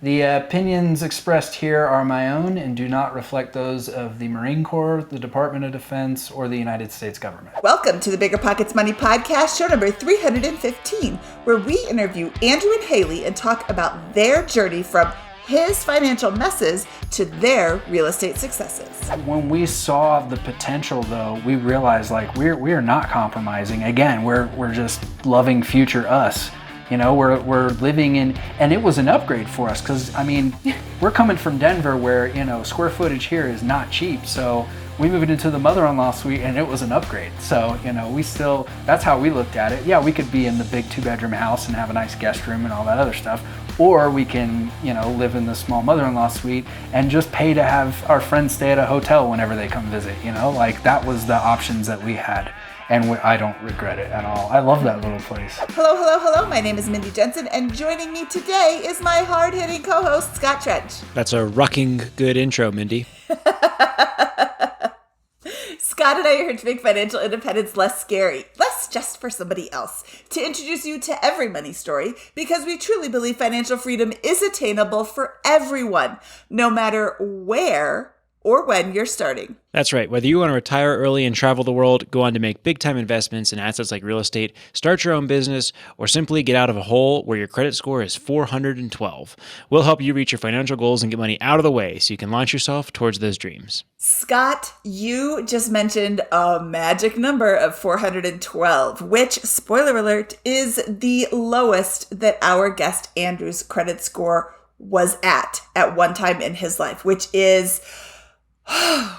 The opinions expressed here are my own and do not reflect those of the Marine Corps, the Department of Defense, or the United States government. Welcome to the BiggerPockets Money Podcast, show number 315, where we interview Andrew and Haley and talk about their journey from his financial messes to their real estate successes. When we saw the potential, though, we realized we are not compromising. Again, we're just loving future us. You know, we're living in, and it was an upgrade for us because, I mean, we're coming from Denver where, square footage here is not cheap. So we moved into the mother-in-law suite and it was an upgrade. So, that's how we looked at it. Yeah, we could be in the big 2-bedroom house and have a nice guest room and all that other stuff. Or we can, live in the small mother-in-law suite and just pay to have our friends stay at a hotel whenever they come visit, that was the options that we had. And I don't regret it at all. I love that little place. Hello. My name is Mindy Jensen, and joining me today is my hard-hitting co-host, Scott Trench. That's a rucking good intro, Mindy. Scott and I are here to make financial independence less scary, less just for somebody else, to introduce you to every money story, because we truly believe financial freedom is attainable for everyone, no matter where or when you're starting. That's right. Whether you want to retire early and travel the world, go on to make big-time investments in assets like real estate, start your own business, or simply get out of a hole where your credit score is 412. We'll help you reach your financial goals and get money out of the way so you can launch yourself towards those dreams. Scott, you just mentioned a magic number of 412, which, spoiler alert, is the lowest that our guest Andrew's credit score was at one time in his life, which is... I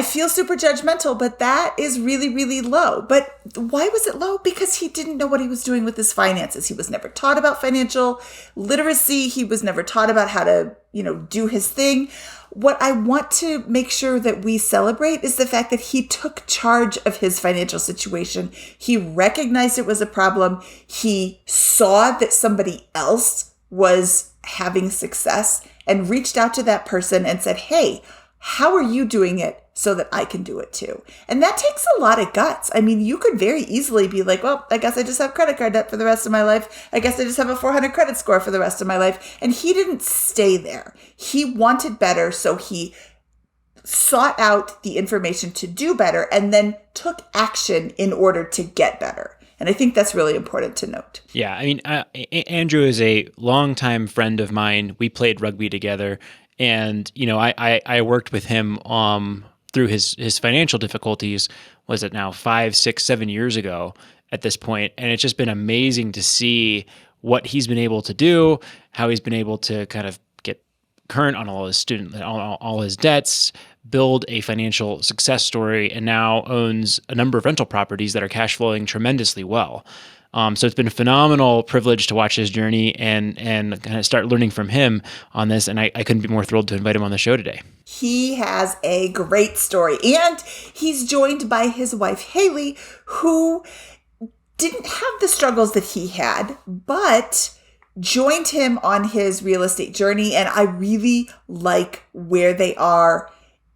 feel super judgmental, but that is really, really low. But why was it low? Because he didn't know what he was doing with his finances. He was never taught about financial literacy. He was never taught about how to, do his thing. What I want to make sure that we celebrate is the fact that he took charge of his financial situation. He recognized it was a problem. He saw that somebody else was having success and reached out to that person and said, hey, how are you doing it so that I can do it too? And that takes a lot of guts. I mean, you could very easily be like, well, I guess I just have credit card debt for the rest of my life. I guess I just have a 400 credit score for the rest of my life. And he didn't stay there. He wanted better, so he sought out the information to do better and then took action in order to get better. And I think that's really important to note. Yeah, I mean, Andrew is a longtime friend of mine. We played rugby together, and I worked with him through his financial difficulties. Was it now 5, 6, 7 years ago at this point? And it's just been amazing to see what he's been able to do, how he's been able to kind of get current on all his debts, build a financial success story, and now owns a number of rental properties that are cash flowing tremendously well. So it's been a phenomenal privilege to watch his journey and kind of start learning from him on this. And I couldn't be more thrilled to invite him on the show today. He has a great story, and he's joined by his wife, Haley, who didn't have the struggles that he had, but joined him on his real estate journey. And I really like where they are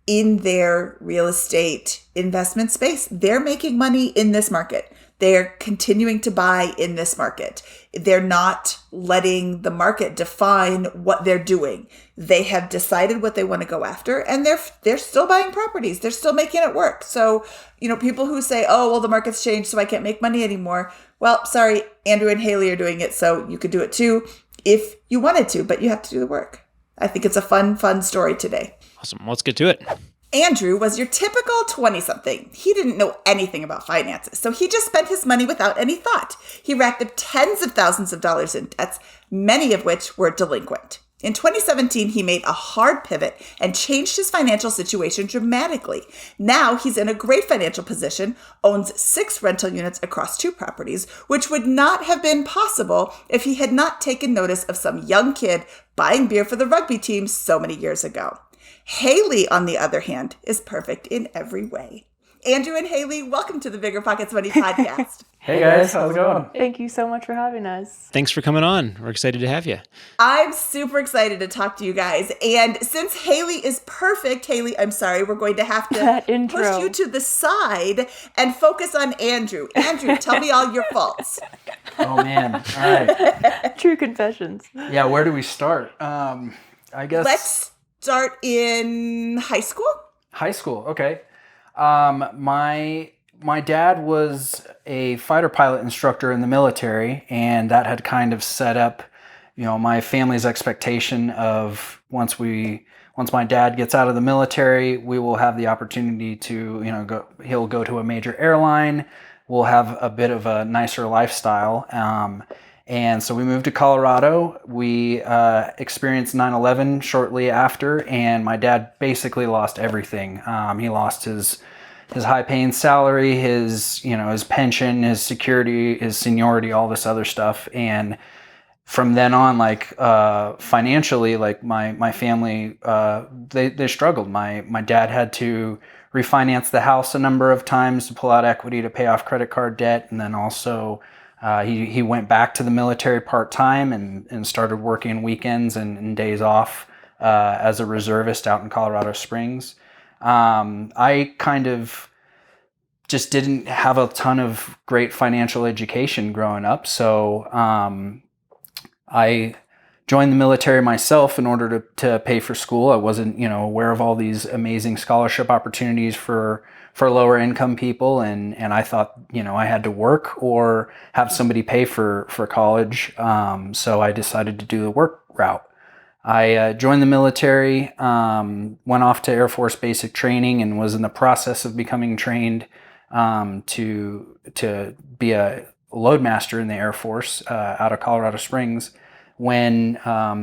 in their real estate investment space. They're making money in this market. They're continuing to buy in this market. They're not letting the market define what they're doing. They have decided what they want to go after, and they're still buying properties. They're still making it work. So, people who say, oh, well, the market's changed, so I can't make money anymore. Well, sorry, Andrew and Haley are doing it, so you could do it too if you wanted to, but you have to do the work. I think it's a fun story today. Awesome. Let's get to it. Andrew was your typical 20-something. He didn't know anything about finances, so he just spent his money without any thought. He racked up tens of thousands of dollars in debts, many of which were delinquent. In 2017, he made a hard pivot and changed his financial situation dramatically. Now he's in a great financial position, owns 6 rental units across 2 properties, which would not have been possible if he had not taken notice of some young kid buying beer for the rugby team so many years ago. Haley, on the other hand, is perfect in every way. Andrew and Haley, welcome to the BiggerPockets Money Podcast. Hey guys, how's it going? Thank you so much for having us. Thanks for coming on. We're excited to have you. I'm super excited to talk to you guys. And since Haley is perfect, Haley, I'm sorry, we're going to have to push you to the side and focus on Andrew. Andrew, tell me all your faults. Oh man. All right. True confessions. Yeah. Where do we start? I guess Let's start in high school. high school. Okay. My dad was a fighter pilot instructor in the military, and that had kind of set up, my family's expectation of once my dad gets out of the military, we will have the opportunity to, he'll go to a major airline. We'll have a bit of a nicer lifestyle. And so we moved to Colorado. We experienced 9/11 shortly after, and my dad basically lost everything. He lost his high-paying salary, his pension, his security, his seniority, all this other stuff. And from then on, financially, my family, they struggled. My dad had to refinance the house a number of times to pull out equity to pay off credit card debt, and then also he went back to the military part-time and started working weekends and days off as a reservist out in Colorado Springs. I kind of just didn't have a ton of great financial education growing up, so I joined the military myself in order to pay for school. I wasn't, aware of all these amazing scholarship opportunities for lower income people, and I thought, I had to work or have somebody pay for college. So I decided to do the work route. I joined the military, went off to Air Force basic training, and was in the process of becoming trained to be a loadmaster in the Air Force out of Colorado Springs when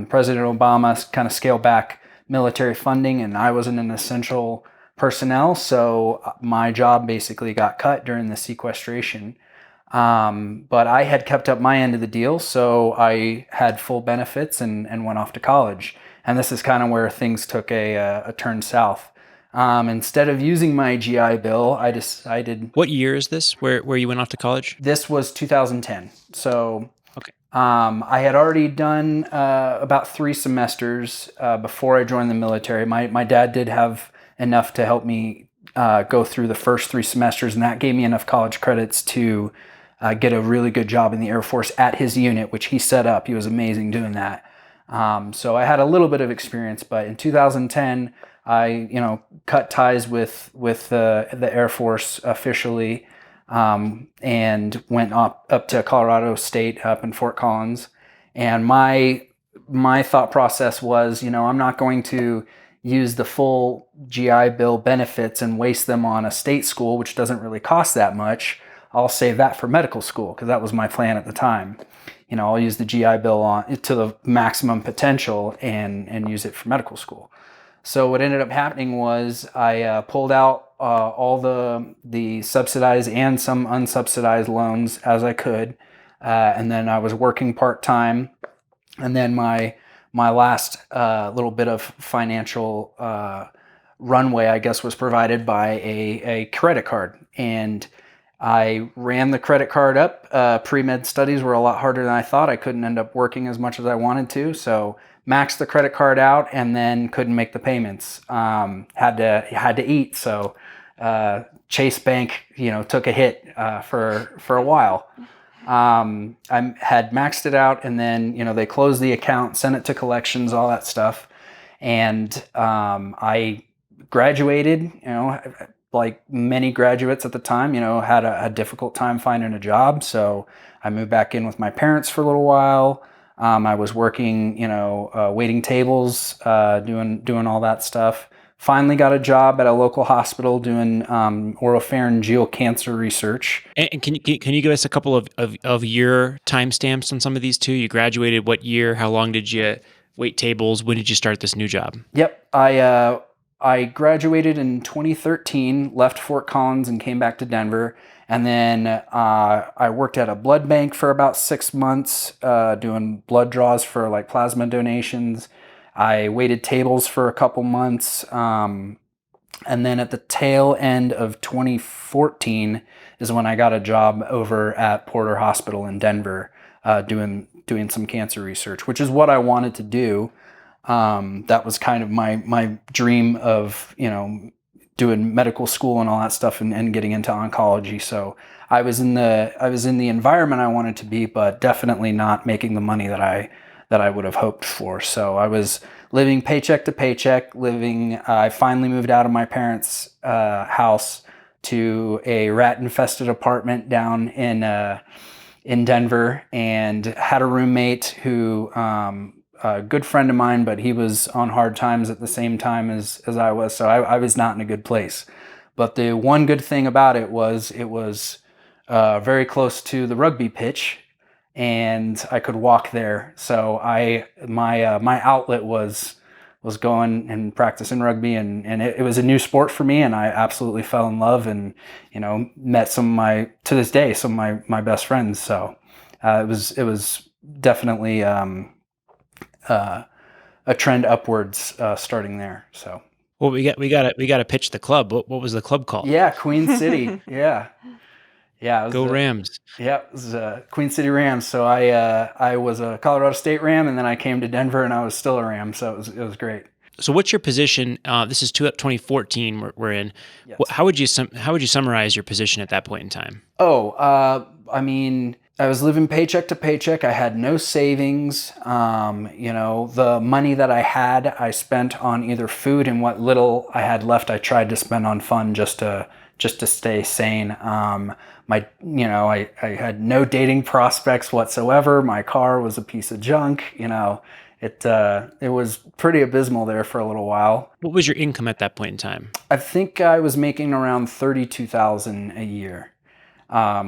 President Obama kind of scaled back military funding, and I wasn't an essential personnel, so my job basically got cut during the sequestration. But I had kept up my end of the deal, so I had full benefits and went off to college. And this is kind of where things took a turn south. Instead of using my GI Bill, I decided... What year is this, where you went off to college? This was 2010. So okay. I had already done about 3 semesters before I joined the military. My dad did have enough to help me go through the first 3 semesters, and that gave me enough college credits to get a really good job in the Air Force at his unit, which he set up. He was amazing doing that. So I had a little bit of experience, but in 2010, I cut ties with the Air Force officially, and went up to Colorado State up in Fort Collins. And my thought process was, I'm not going to use the full GI Bill benefits and waste them on a state school, which doesn't really cost that much. I'll save that for medical school, because that was my plan at the time. I'll use the GI Bill on to the maximum potential and use it for medical school. So what ended up happening was I pulled out all the subsidized and some unsubsidized loans as I could, and then I was working part-time, and then my last little bit of financial runway, I guess, was provided by a credit card. And I ran the credit card up. Pre-med studies were a lot harder than I thought. I couldn't end up working as much as I wanted to, so maxed the credit card out and then couldn't make the payments. Had to eat, so Chase Bank, took a hit for a while. I had maxed it out, and then they closed the account, sent it to collections, all that stuff, and I graduated. Like many graduates at the time, had a difficult time finding a job, so I moved back in with my parents for a little while. I was working, waiting tables, doing all that stuff. Finally got a job at a local hospital doing oropharyngeal cancer research. And can you give us a couple of year timestamps on some of these too? You graduated what year? How long did you wait tables? When did you start this new job? Yep. I graduated in 2013, left Fort Collins and came back to Denver. And then I worked at a blood bank for about 6 months, doing blood draws for like plasma donations. I waited tables for a couple months. And then at the tail end of 2014 is when I got a job over at Porter Hospital in Denver, doing some cancer research, which is what I wanted to do. That was kind of my dream of, doing medical school and all that stuff and getting into oncology. So I was in the environment I wanted to be, but definitely not making the money that I would have hoped for. So I was living paycheck to paycheck. I finally moved out of my parents' house to a rat-infested apartment down in Denver, and had a roommate who, a good friend of mine, but he was on hard times at the same time as I was. So I was not in a good place. But the one good thing about it was very close to the rugby pitch, and I could walk there. So my outlet was going and practicing rugby, and it was a new sport for me, and I absolutely fell in love, and met some of my best friends. So it was definitely a trend upwards starting there. So Well, we got to pitch the club. What was the club called? yeah, Queen City. Yeah. Yeah, it was Go Rams. Yeah, it was Queen City Rams. So I was a Colorado State Ram, and then I came to Denver, and I was still a Ram. So it was great. So what's your position? This is 2014 we're in. Yes. How would you summarize your position at that point in time? I mean, I was living paycheck to paycheck. I had no savings. The money that I had, I spent on either food, and what little I had left, I tried to spend on fun just to stay sane. I had no dating prospects whatsoever. My car was a piece of junk. It was pretty abysmal there for a little while. What was your income at that point in time? I think I was making around $32,000 a year,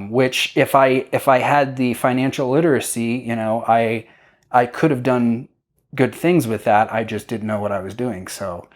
which if I had the financial literacy, I could have done good things with that. I just didn't know what I was doing. So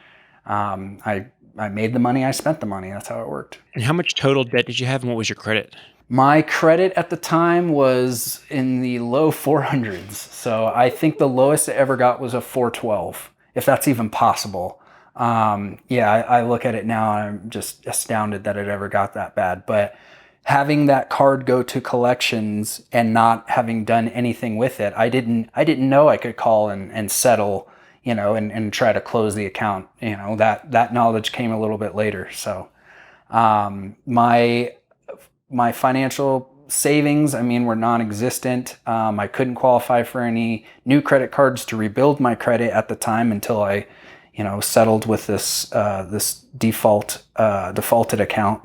I made the money, I spent the money. That's how it worked. And how much total debt did you have, and what was your credit? My credit at the time was in the low 400s. So I think the lowest it ever got was a 412, if that's even possible. I look at it now and I'm just astounded that it ever got that bad. But having that card go to collections and not having done anything with it, I didn't know I could call and settle, and try to close the account. That knowledge came a little bit later. So my financial savings, were non-existent. I couldn't qualify for any new credit cards to rebuild my credit at the time until I, settled with this defaulted account.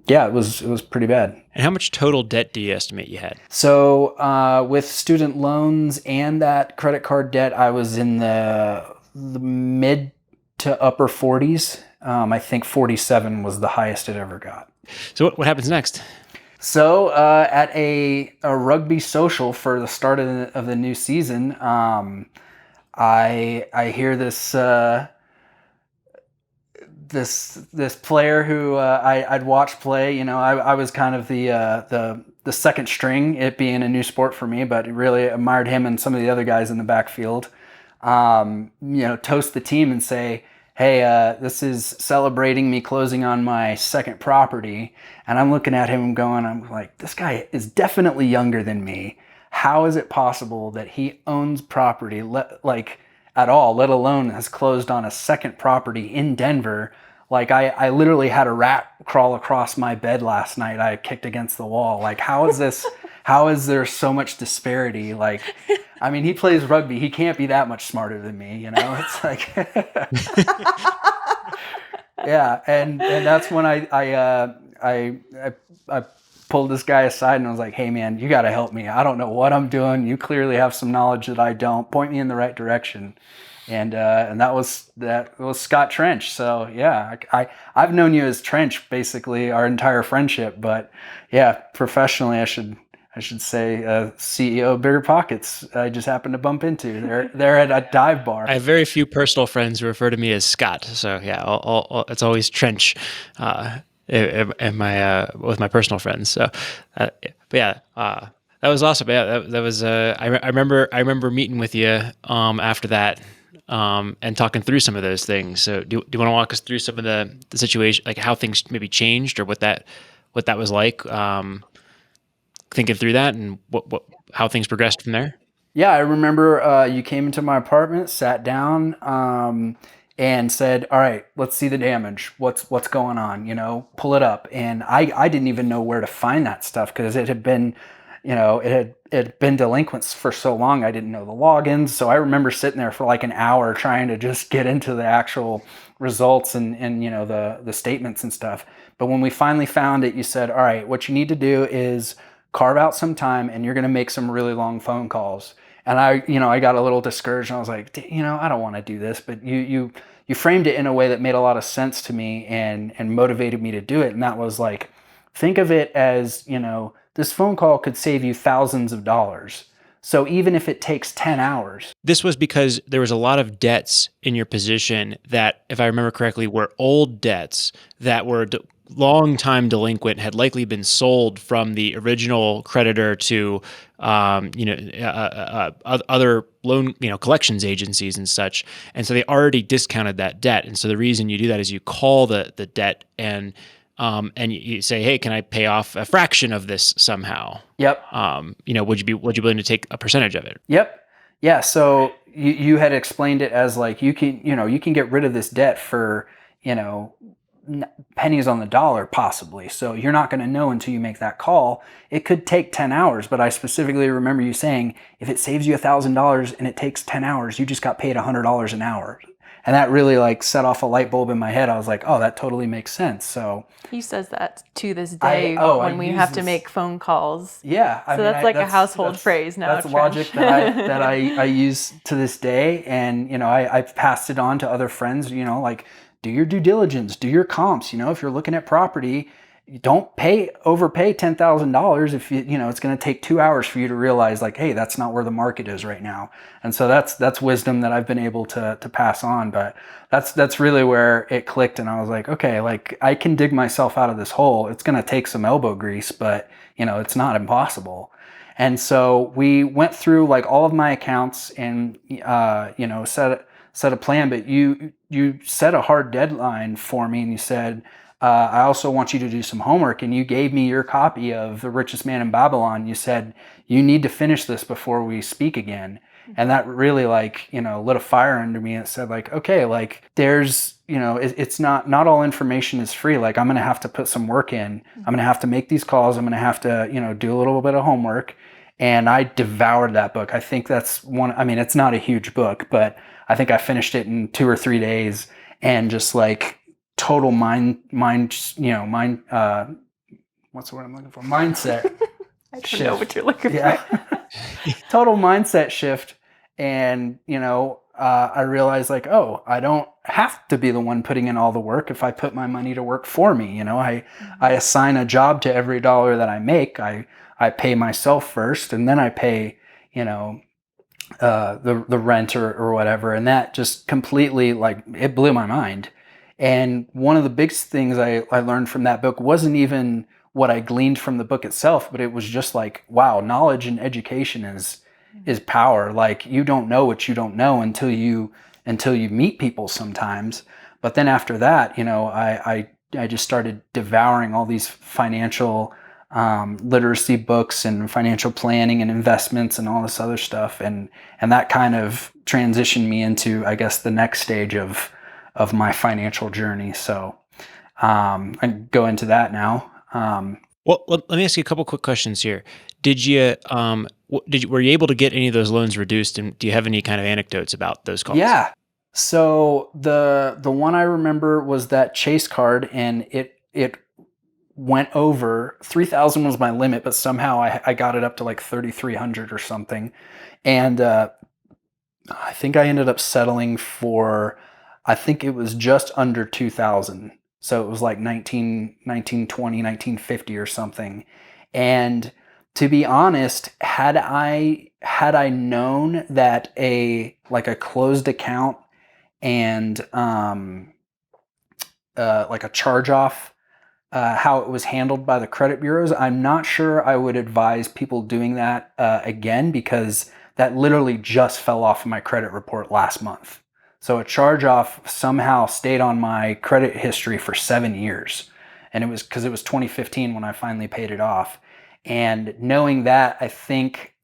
It was pretty bad. And how much total debt do you estimate you had? So with student loans and that credit card debt, I was in the mid to upper 40s. I think 47 was the highest it ever got. So what happens next? So at a rugby social for the start of the new season, I hear this this player who I'd watched play. I was kind of the second string, it being a new sport for me, but really admired him and some of the other guys in the backfield. Toast the team and say, hey, this is celebrating me closing on my second property. And I'm looking at him going, I'm like, this guy is definitely younger than me. How is it possible that he owns property at all, let alone has closed on a second property in Denver? Like I literally had a rat crawl across my bed last night. I kicked against the wall. Like, how is this? How is there so much disparity? Like, he plays rugby. He can't be that much smarter than me. It's like, yeah. And that's when I pulled this guy aside and I was like, hey man, you got to help me. I don't know what I'm doing. You clearly have some knowledge that I don't. Point me in the right direction. And that was Scott Trench. So yeah, I've known you as Trench basically our entire friendship, but yeah, professionally I should say CEO of BiggerPockets. I just happened to bump into. They're at a dive bar. I have very few personal friends who refer to me as Scott. So yeah, it's always Trench with my personal friends. So, but yeah, that was awesome. Yeah, that was. I remember meeting with you after that and talking through some of those things. So do you want to walk us through some of the situation, like how things maybe changed or what that was like? Thinking through that and how things progressed from there. Yeah, I remember you came into my apartment, sat down, and said, all right, let's see the damage. What's going on? Pull it up. And I didn't even know where to find that stuff because it had been, it had been delinquents for so long. I didn't know the logins. So I remember sitting there for like an hour trying to just get into the actual results and the statements and stuff. But when we finally found it, you said, all right, what you need to do is carve out some time and you're going to make some really long phone calls. And I got a little discouraged and I was like, I don't want to do this, but you framed it in a way that made a lot of sense to me and motivated me to do it. And that was like, think of it as, this phone call could save you thousands of dollars. So even if it takes 10 hours. This was because there was a lot of debts in your position that, if I remember correctly, were old debts that were long-time delinquent, had likely been sold from the original creditor to, other loan, collections agencies and such. And so they already discounted that debt. And so the reason you do that is you call the debt and you say, hey, can I pay off a fraction of this somehow? Yep. Would you be willing to take a percentage of it? Yep. Yeah. So you had explained it as like, you can get rid of this debt for, pennies on the dollar possibly. So you're not going to know until you make that call. It could take 10 hours, but I specifically remember you saying, if it saves you $1,000 and it takes 10 hours, you just got paid $100 an hour. And that really like set off a light bulb in my head. I was like, oh, that totally makes sense. So He says that to this day when we have to make phone calls. Yeah. So that's like a household phrase now. That's logic that I use to this day. And, I've passed it on to other friends, like, do your due diligence, do your comps. If you're looking at property, don't overpay $10,000 if it's going to take 2 hours for you to realize like, hey, that's not where the market is right now. And so that's wisdom that I've been able to pass on. But that's really where it clicked. And I was like, okay, like I can dig myself out of this hole. It's going to take some elbow grease, but it's not impossible. And so we went through like all of my accounts and, set a plan, but you set a hard deadline for me and you said, I also want you to do some homework, and you gave me your copy of The Richest Man in Babylon. You said, you need to finish this before we speak again. And that really lit a fire under me. It said like, okay, like there's, it's not all information is free. Like I'm going to have to put some work in. I'm going to have to make these calls. I'm going to have to, do a little bit of homework. And I devoured that book. I think that's it's not a huge book, but I think I finished it in 2 or 3 days and just like total mind, what's the word I'm looking for? Mindset I don't shift. know what you're looking Yeah. for. Total mindset shift. And, I realized like, oh, I don't have to be the one putting in all the work if I put my money to work for me. I assign a job to every dollar that I make. I pay myself first and then I pay, the rent or whatever. And that just completely like, it blew my mind. And one of the biggest things I learned from that book wasn't even what I gleaned from the book itself, but it was just like, wow, knowledge and education is power. Like you don't know what you don't know until you meet people sometimes. But then after that, I just started devouring all these financial literacy books and financial planning and investments and all this other stuff. And that kind of transitioned me into, I guess, the next stage of my financial journey. So I can go into that now. Well, let me ask you a couple quick questions here. Did you were you able to get any of those loans reduced, and do you have any kind of anecdotes about those calls? Yeah. So the one I remember was that Chase card, and it went over 3,000 was my limit, but somehow I got it up to like 3,300 or something, and I think I ended up settling for, I think it was just under 2,000. So it was like 1920, 1950 or something. And to be honest, had I known that a closed account and like a charge off, how it was handled by the credit bureaus, I'm not sure I would advise people doing that again, because that literally just fell off of my credit report last month. So a charge off somehow stayed on my credit history for 7 years. And it was because it was 2015 when I finally paid it off. And knowing that, I think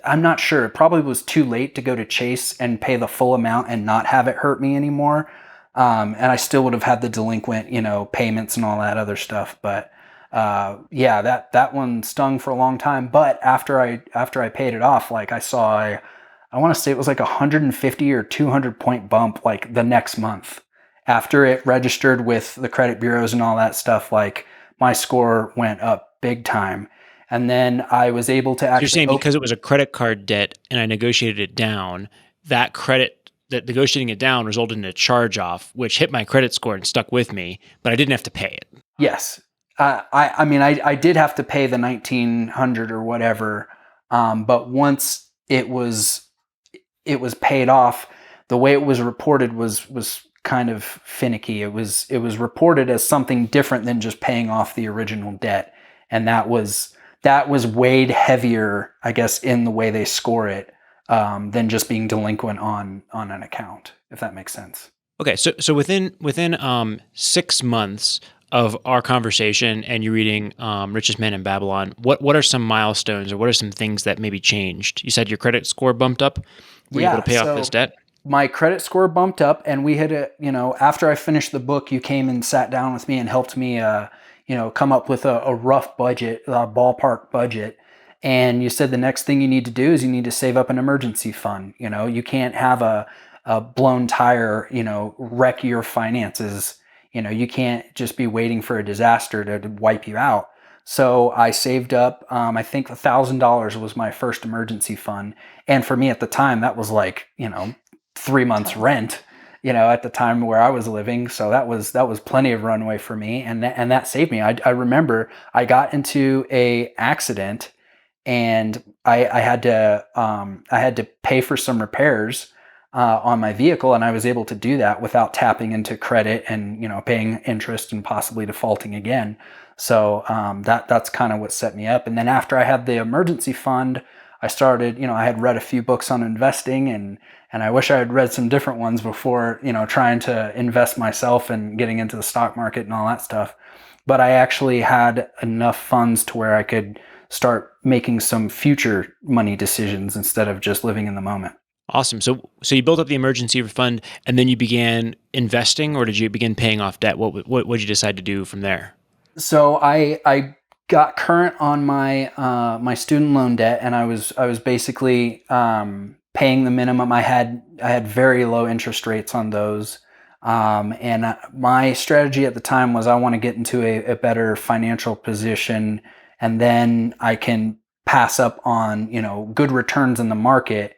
I'm not sure. It probably was too late to go to Chase and pay the full amount and not have it hurt me anymore. And I still would have had the delinquent, payments and all that other stuff. But yeah, that one stung for a long time. But after I paid it off, like I saw, I want to say it was like 150 or 200 point bump like the next month after it registered with the credit bureaus and all that stuff. Like my score went up big time. And then I was able to actually... So you're saying because it was a credit card debt and I negotiated it down, that negotiating it down resulted in a charge-off, which hit my credit score and stuck with me, but I didn't have to pay it. Yes. I did have to pay the $1,900 or whatever, but once it was paid off, the way it was reported was kind of finicky. It was reported as something different than just paying off the original debt, and that was weighed heavier, I guess, in the way they score it than just being delinquent on an account, if that makes sense. Okay, so within 6 months of our conversation and you reading Richest Man in Babylon, what are some milestones or what are some things that maybe changed? You said your credit score bumped up. Were you able to pay off this debt? My credit score bumped up, and we had after I finished the book, you came and sat down with me and helped me come up with a rough budget, a ballpark budget. And you said the next thing you need to do is you need to save up an emergency fund. You can't have a blown tire, wreck your finances. You can't just be waiting for a disaster to wipe you out. So I saved up, I think $1,000 was my first emergency fund. And for me at the time, that was like, 3 months rent, at the time where I was living. So that was plenty of runway for me. And that saved me. I remember I got into a accident and I had to pay for some repairs on my vehicle, and I was able to do that without tapping into credit and paying interest and possibly defaulting again. So that's kind of what set me up. And then after I had the emergency fund, I started, I had read a few books on investing, and I wish I had read some different ones before, trying to invest myself and getting into the stock market and all that stuff. But I actually had enough funds to where I could start making some future money decisions instead of just living in the moment. Awesome. So you built up the emergency fund, and then you began investing, or did you begin paying off debt? What did you decide to do from there? So I got current on my my student loan debt, and I was basically paying the minimum. I had very low interest rates on those, and my strategy at the time was I want to get into a better financial position, and then I can pass up on good returns in the market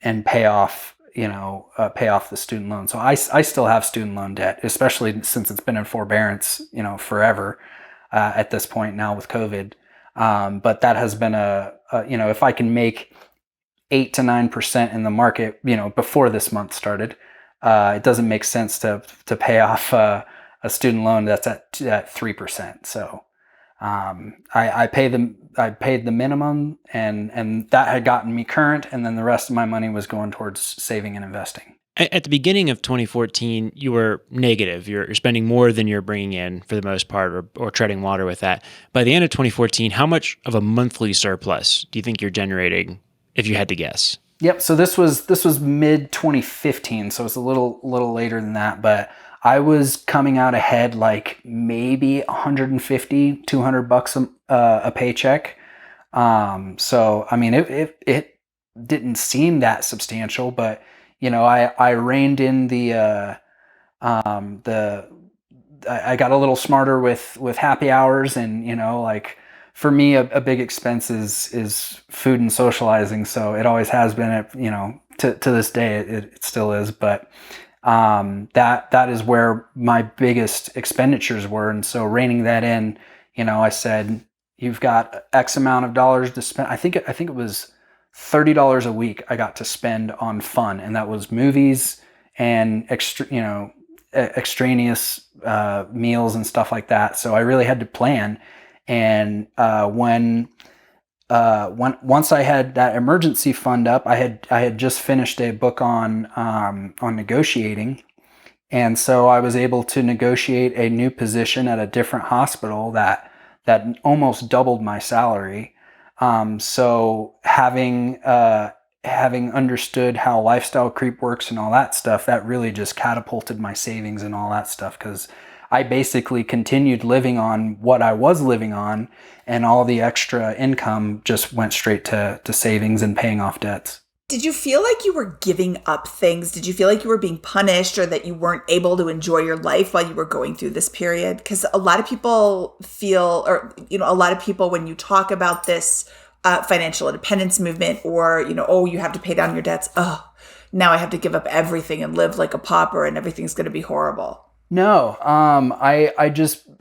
and pay off the student loan. So I still have student loan debt, especially since it's been in forbearance, forever at this point now with COVID. But that has been if I can make 8 to 9% in the market, before this month started, it doesn't make sense to pay off a student loan that's at 3%. So I paid the minimum, and that had gotten me current, and then the rest of my money was going towards saving and investing. At the beginning of 2014, you were negative. You're spending more than you're bringing in for the most part, or treading water with that. By the end of 2014, how much of a monthly surplus do you think you're generating, if you had to guess? Yep. So this was mid 2015, so it's a little later than that, but I was coming out ahead like maybe $150, $200 a paycheck. So I mean, it didn't seem that substantial, but I reined in I got a little smarter with happy hours, and like for me, a big expense is food and socializing. So it always has been, to this day, it still is, but that is where my biggest expenditures were. And so reining that in, I said, you've got X amount of dollars to spend. I think it was $30 a week I got to spend on fun. And that was movies and extraneous meals and stuff like that. So I really had to plan. And once I had that emergency fund up, I had just finished a book on negotiating, and so I was able to negotiate a new position at a different hospital that almost doubled my salary, So having understood how lifestyle creep works and all that stuff, that really just catapulted my savings and all that stuff, because I basically continued living on what I was living on, and all the extra income just went straight to savings and paying off debts. Did you feel like you were giving up things? Did you feel like you were being punished, or that you weren't able to enjoy your life while you were going through this period? Because a lot of people feel, or, a lot of people, when you talk about this financial independence movement, or, oh, you have to pay down your debts. Oh, now I have to give up everything and live like a pauper and everything's going to be horrible. No, I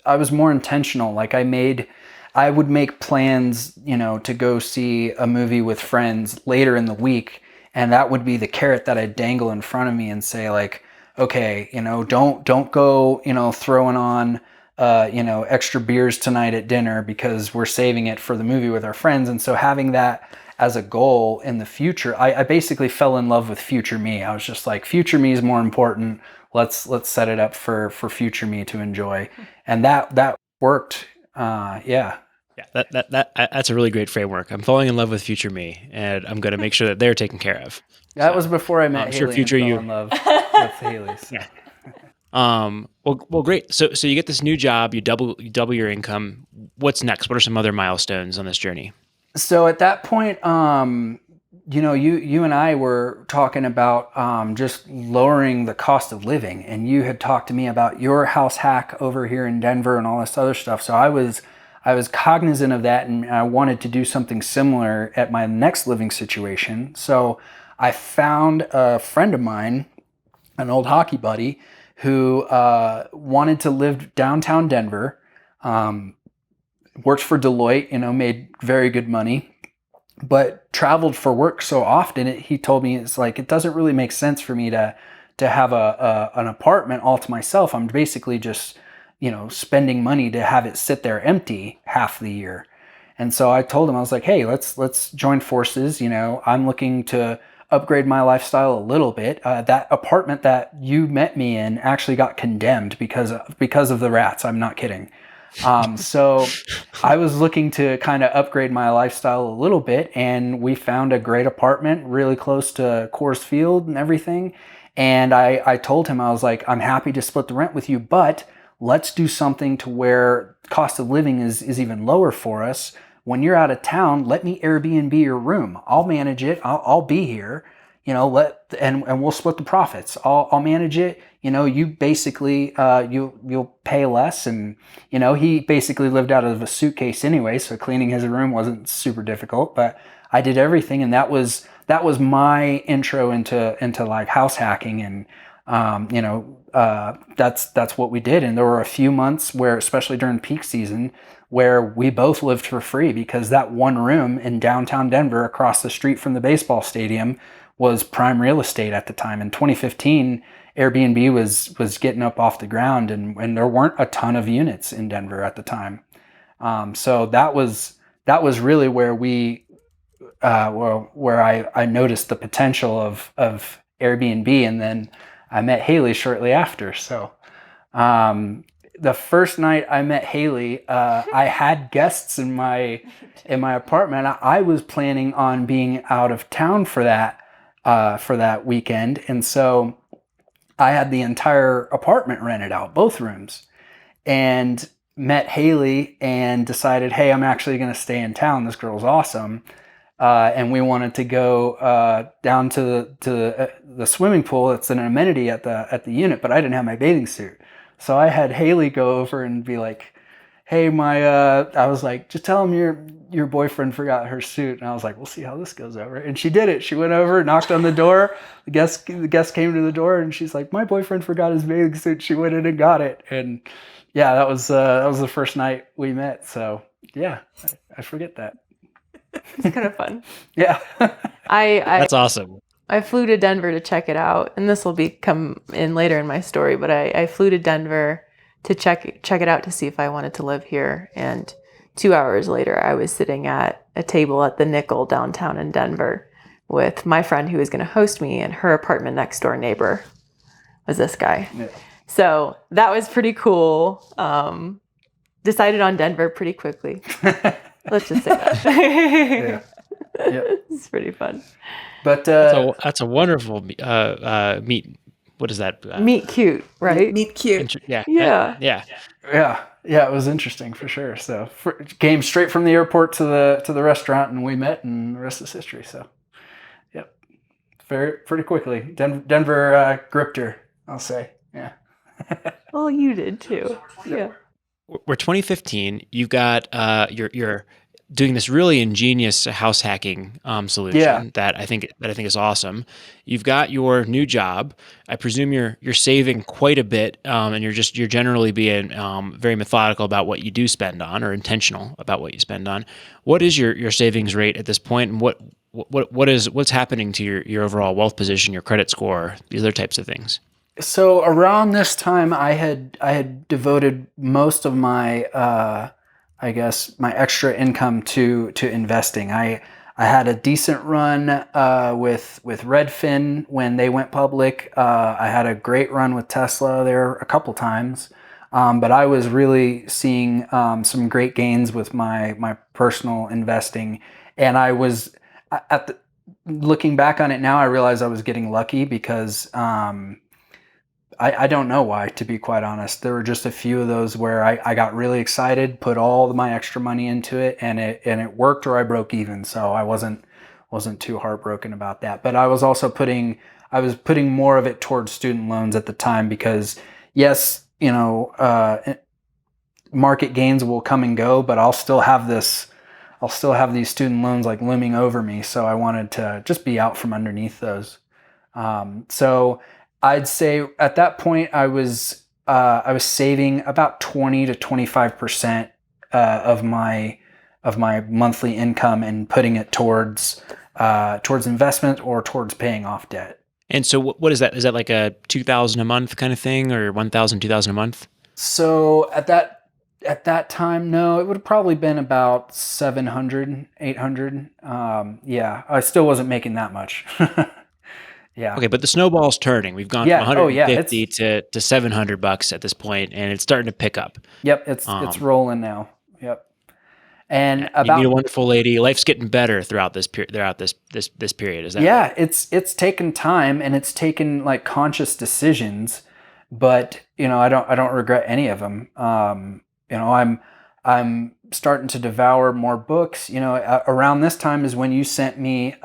was more intentional. Like I would make plans, to go see a movie with friends later in the week. And that would be the carrot that I'd dangle in front of me and say, like, okay, don't go, throwing on, extra beers tonight at dinner because we're saving it for the movie with our friends. And so having that as a goal in the future, I basically fell in love with future me. I was just like, future me is more important. Let's set it up for future me to enjoy. And that worked. Yeah, that's a really great framework. I'm falling in love with future me, and I'm going to make sure that they're taken care of. That was before I met Haley. Sure, future and you fell in love with Haley. So. Yeah. Well, great. So you get this new job, you double your income. What's next? What are some other milestones on this journey? So at that point, you and I were talking about just lowering the cost of living, and you had talked to me about your house hack over here in Denver and all this other stuff. So I was cognizant of that, and I wanted to do something similar at my next living situation. So I found a friend of mine, an old hockey buddy, who wanted to live downtown Denver, worked for Deloitte, made very good money, but traveled for work so often. He told me, it's like, it doesn't really make sense for me to have an apartment all to myself. I'm basically just, spending money to have it sit there empty half the year. And so I told him, I was like, hey, let's join forces. I'm looking to upgrade my lifestyle a little bit. That apartment that you met me in actually got condemned because of the rats. I'm not kidding. So I was looking to kind of upgrade my lifestyle a little bit, and we found a great apartment really close to Coors Field and everything. And I told him, I was like, I'm happy to split the rent with you, but let's do something to where cost of living is even lower for us. When you're out of town, let me Airbnb your room. I'll manage it. I'll be here, and we'll split the profits. I'll manage it. You basically, you'll pay less. And, he basically lived out of a suitcase anyway. So cleaning his room wasn't super difficult, but I did everything. And that was my intro into like house hacking. And, that's what we did. And there were a few months where, especially during peak season, where we both lived for free, because that one room in downtown Denver across the street from the baseball stadium was prime real estate at the time. In 2015, Airbnb was getting up off the ground, and there weren't a ton of units in Denver at the time. So that was really where I noticed the potential of Airbnb, and then I met Haley shortly after. So the first night I met Haley, I had guests in my apartment. I was planning on being out of town for that weekend, and so I had the entire apartment rented out, both rooms, and met Haley and decided, hey, I'm actually going to stay in town. This girl's awesome. And we wanted to go down to the swimming pool. It's an amenity at the unit, but I didn't have my bathing suit. So I had Haley go over and be like, hey, I was like, just tell him your boyfriend forgot her suit. And I was like, we'll see how this goes over. And she did it. She went over, knocked on the door. The guest came to the door, and she's like, my boyfriend forgot his bathing suit. She went in and got it. And yeah, that was the first night we met. So yeah, I forget that. It's kind of fun. Yeah. That's awesome. I flew to Denver to check it out, and this will come in later in my story, but I flew to Denver to check it out to see if I wanted to live here. And 2 hours later, I was sitting at a table at the Nickel downtown in Denver with my friend who was going to host me, and her apartment next door neighbor was this guy. Yeah. So that was pretty cool. Decided on Denver pretty quickly. Let's just say that. Yeah. Yep. It's pretty fun. But That's a wonderful meet. What is that? Meet cute, right? Meet cute. Yeah. Yeah. Yeah. yeah, it was interesting for sure. So came straight from the airport to the restaurant, and we met, and the rest is history. So, yep, pretty quickly. Denver gripped her, I'll say. Yeah. Well, you did too. Yeah. We're 2015. You've got you're doing this really ingenious house hacking solution that I think is awesome. You've got your new job. I presume you're saving quite a bit, and you're generally being very methodical about what you do spend on, or intentional about what you spend on. What is your savings rate at this point, and what's happening to your overall wealth position, your credit score, these other types of things? So around this time, I had devoted most of my I guess my extra income to investing. I had a decent run with Redfin when they went public. I had a great run with Tesla there a couple times, but I was really seeing some great gains with my personal investing, and I was looking back on it now, I realize I was getting lucky because. I don't know why, to be quite honest. There were just a few of those where I got really excited, put all my extra money into it, and it worked, or I broke even. So I wasn't too heartbroken about that. But I was also putting more of it towards student loans at the time because, yes, market gains will come and go, but I'll still have these student loans like looming over me. So I wanted to just be out from underneath those. So I'd say at that point I was saving about 20 to 25% of my monthly income and putting it towards investment or towards paying off debt. And so what is that? Is that like a $2,000 a month kind of thing, or $1,000, $2,000 a month? So at that time, no, it would have probably been about 700, 800. Yeah, I still wasn't making that much. Yeah. Okay, but the snowball's turning. We've gone from 150 to $700 at this point, and it's starting to pick up. Yep, it's rolling now. Yep. And you meet a wonderful lady. Life's getting better throughout this period. Is that? Yeah, right? It's taken time, and it's taken like conscious decisions, but I don't regret any of them. I'm starting to devour more books. Around this time is when you sent me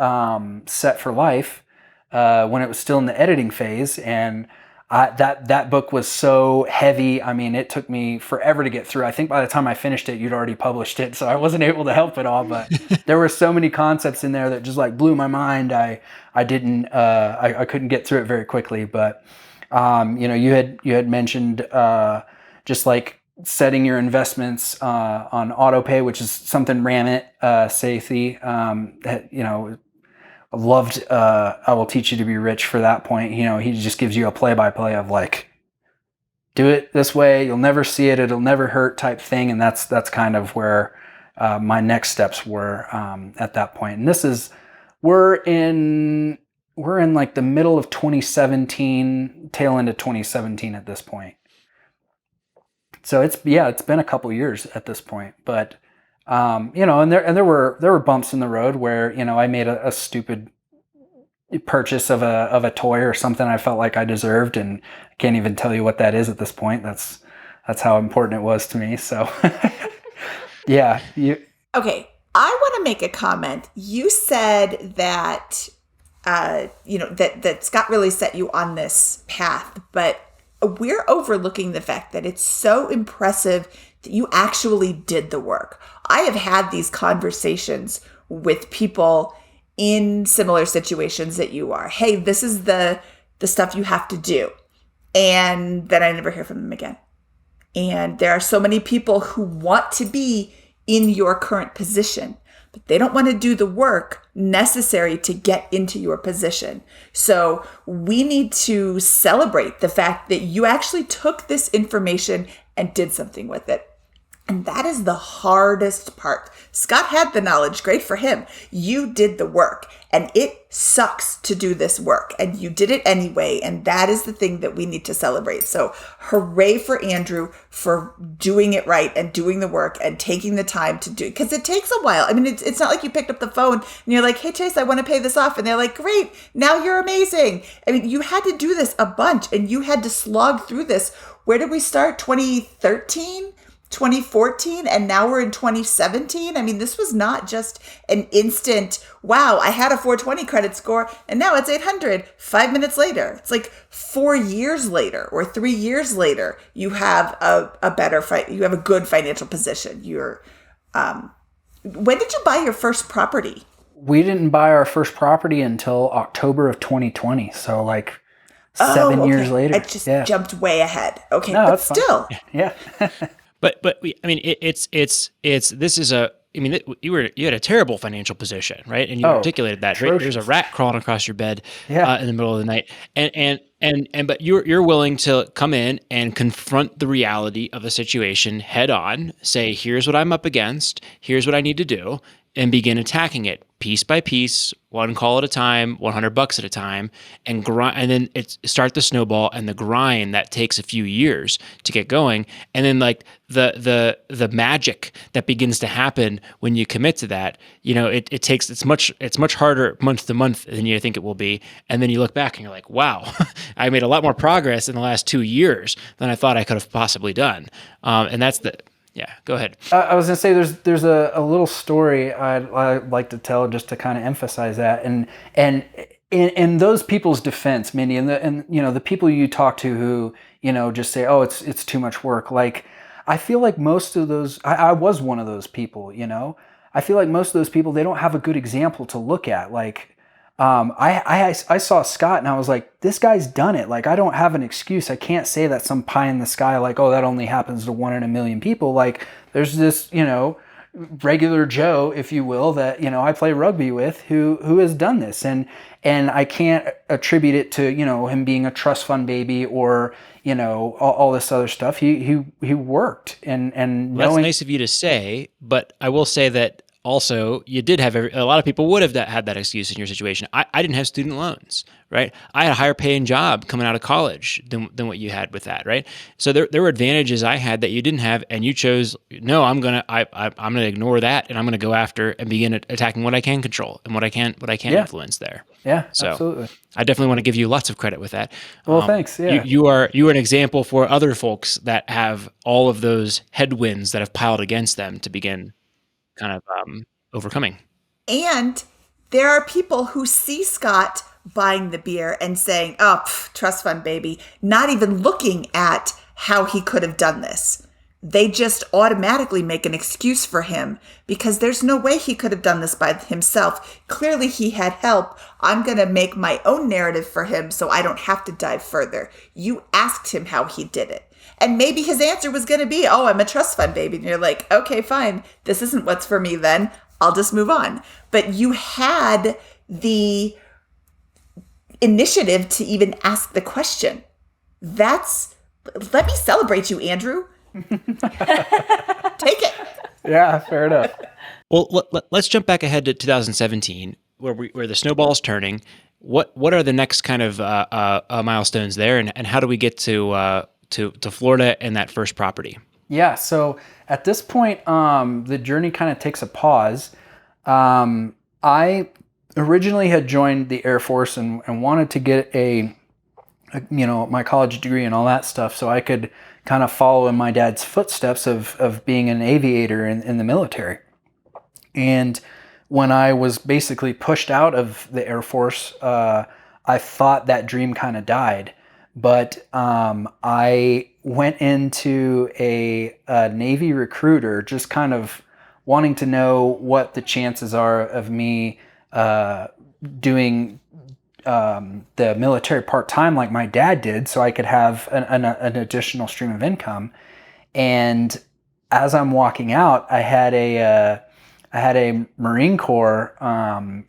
Set for Life. When it was still in the editing phase, and that book was so heavy. I mean, it took me forever to get through. I think by the time I finished it, you'd already published it, so I wasn't able to help it all. But there were so many concepts in there that just like blew my mind. I couldn't get through it very quickly. But you had mentioned just like setting your investments on auto pay, which is something Ramit Sethi loved. I Will Teach You to Be Rich for that point. He just gives you a play-by-play of like, do it this way, you'll never see it, it'll never hurt type thing. And that's kind of where my next steps were at that point. And we're in like the middle of 2017, tail end of 2017 at this point. So it's been a couple years at this point, but and there were bumps in the road where I made a stupid purchase of a toy or something I felt like I deserved, and I can't even tell you what that is at this point. That's how important it was to me. So yeah. Okay, I want to make a comment. You said that that Scott really set you on this path, but we're overlooking the fact that it's so impressive that you actually did the work. I have had these conversations with people in similar situations that you are. Hey, this is the stuff you have to do. And then I never hear from them again. And there are so many people who want to be in your current position, but they don't want to do the work necessary to get into your position. So we need to celebrate the fact that you actually took this information and did something with it. And that is the hardest part. Scott had the knowledge. Great for him. You did the work, and it sucks to do this work, and you did it anyway. And that is the thing that we need to celebrate. So hooray for Andrew for doing it right and doing the work and taking the time to do it, because it takes a while. I mean, it's not like you picked up the phone and you're like, hey, Chase, I want to pay this off. And they're like, great, now you're amazing. I mean, you had to do this a bunch, and you had to slog through this. Where did we start? 2013? 2014, and now we're in 2017. I mean, this was not just an instant, wow, I had a 420 credit score and now it's 800 5 minutes later. It's like 4 years later or 3 years later, you have a better fight. You have a good financial position. When did you buy your first property? We didn't buy our first property until October of 2020. So like 7 years later. I just jumped way ahead. Okay, no, but still. Yeah. But I mean, you had a terrible financial position, right? And you articulated that, right? There's a rat crawling across your bed in the middle of the night, but you're willing to come in and confront the reality of a situation head on, say, here's what I'm up against, here's what I need to do, and begin attacking it piece by piece, one call at a time, $100 at a time, and grind, and then start the snowball and the grind that takes a few years to get going, and then like the magic that begins to happen when you commit to that. It's much harder month to month than you think it will be, and then you look back and you're like, wow, I made a lot more progress in the last 2 years than I thought I could have possibly done, and that's the. Yeah, go ahead. I was gonna say there's a little story I'd like to tell just to kind of emphasize that, and in those people's defense, Mindy, and the people you talk to who just say, oh, it's too much work. Like, I feel like most of those, I was one of those people. I feel like most of those people, they don't have a good example to look at. Like, I saw Scott and I was like, this guy's done it. Like, I don't have an excuse. I can't say that some pie in the sky, like, oh, that only happens to 1 in a million people. Like, there's this, regular Joe, if you will, that, I play rugby with who has done this. And I can't attribute it to, him being a trust fund baby or, all this other stuff. He worked and knowing. That's nice of you to say, but I will say that also, you did have a lot of people would have had that excuse in your situation. I didn't have student loans, right? I had a higher paying job coming out of college than what you had with that, right? So there were advantages I had that you didn't have, and you chose, no, I'm gonna ignore that, and I'm gonna go after and begin attacking what I can control and what I can influence there. Yeah, so absolutely. I definitely want to give you lots of credit with that. Well, thanks. Yeah, you are an example for other folks that have all of those headwinds that have piled against them to begin kind of overcoming. And there are people who see Scott buying the beer and saying, oh, trust fund baby, not even looking at how he could have done this. They just automatically make an excuse for him because there's no way he could have done this by himself. Clearly he had help. I'm going to make my own narrative for him so I don't have to dive further. You asked him how he did it. And maybe his answer was going to be, oh, I'm a trust fund baby. And you're like, okay, fine. This isn't what's for me then. I'll just move on. But you had the initiative to even ask the question. Let me celebrate you, Andrew. Take it. Yeah, fair enough. Well, let's jump back ahead to 2017, where the snowball's turning. What are the next kind of milestones there, and how do we get to Florida and that first property? Yeah, so at this point, the journey kind of takes a pause. I originally had joined the Air Force and wanted to get my college degree and all that stuff so I could kind of follow in my dad's footsteps of being an aviator in the military. And when I was basically pushed out of the Air Force, I thought that dream kind of died. But I went into a Navy recruiter just kind of wanting to know what the chances are of me doing the military part-time like my dad did so I could have an additional stream of income. And as I'm walking out, I had a Marine Corps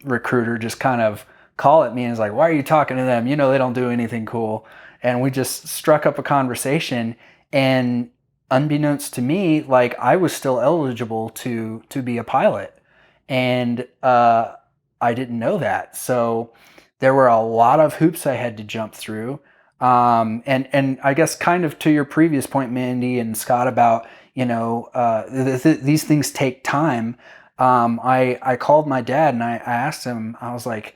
recruiter just kind of call at me and is like, why are you talking to them? They don't do anything cool. And we just struck up a conversation, and unbeknownst to me, like I was still eligible to be a pilot, and I didn't know that. So there were a lot of hoops I had to jump through. And I guess kind of to your previous point, Mandy and Scott, about these things take time. I called my dad and I asked him. I was like,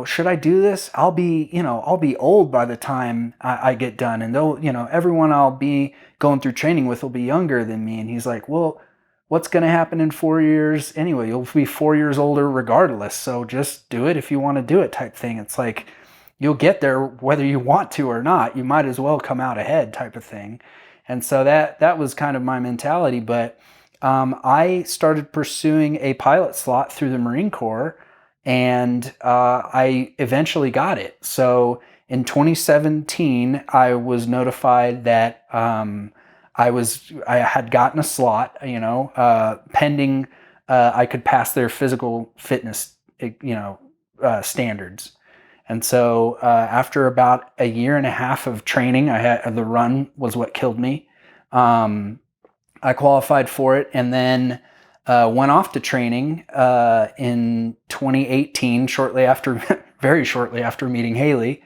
should I do this? I'll be old by the time I get done, and they'll, everyone I'll be going through training with will be younger than me. And he's like, well, what's going to happen in 4 years anyway? You'll be 4 years older regardless. So just do it if you want to do it, type thing. It's like, you'll get there whether you want to or not. You might as well come out ahead, type of thing. And so that was kind of my mentality. But I started pursuing a pilot slot through the Marine Corps, and I eventually got it. So in 2017, I was notified that I had gotten a slot, pending I could pass their physical fitness, standards. And so after about a year and a half of training, the run was what killed me. I qualified for it, and then went off to training in 2018, very shortly after meeting Haley.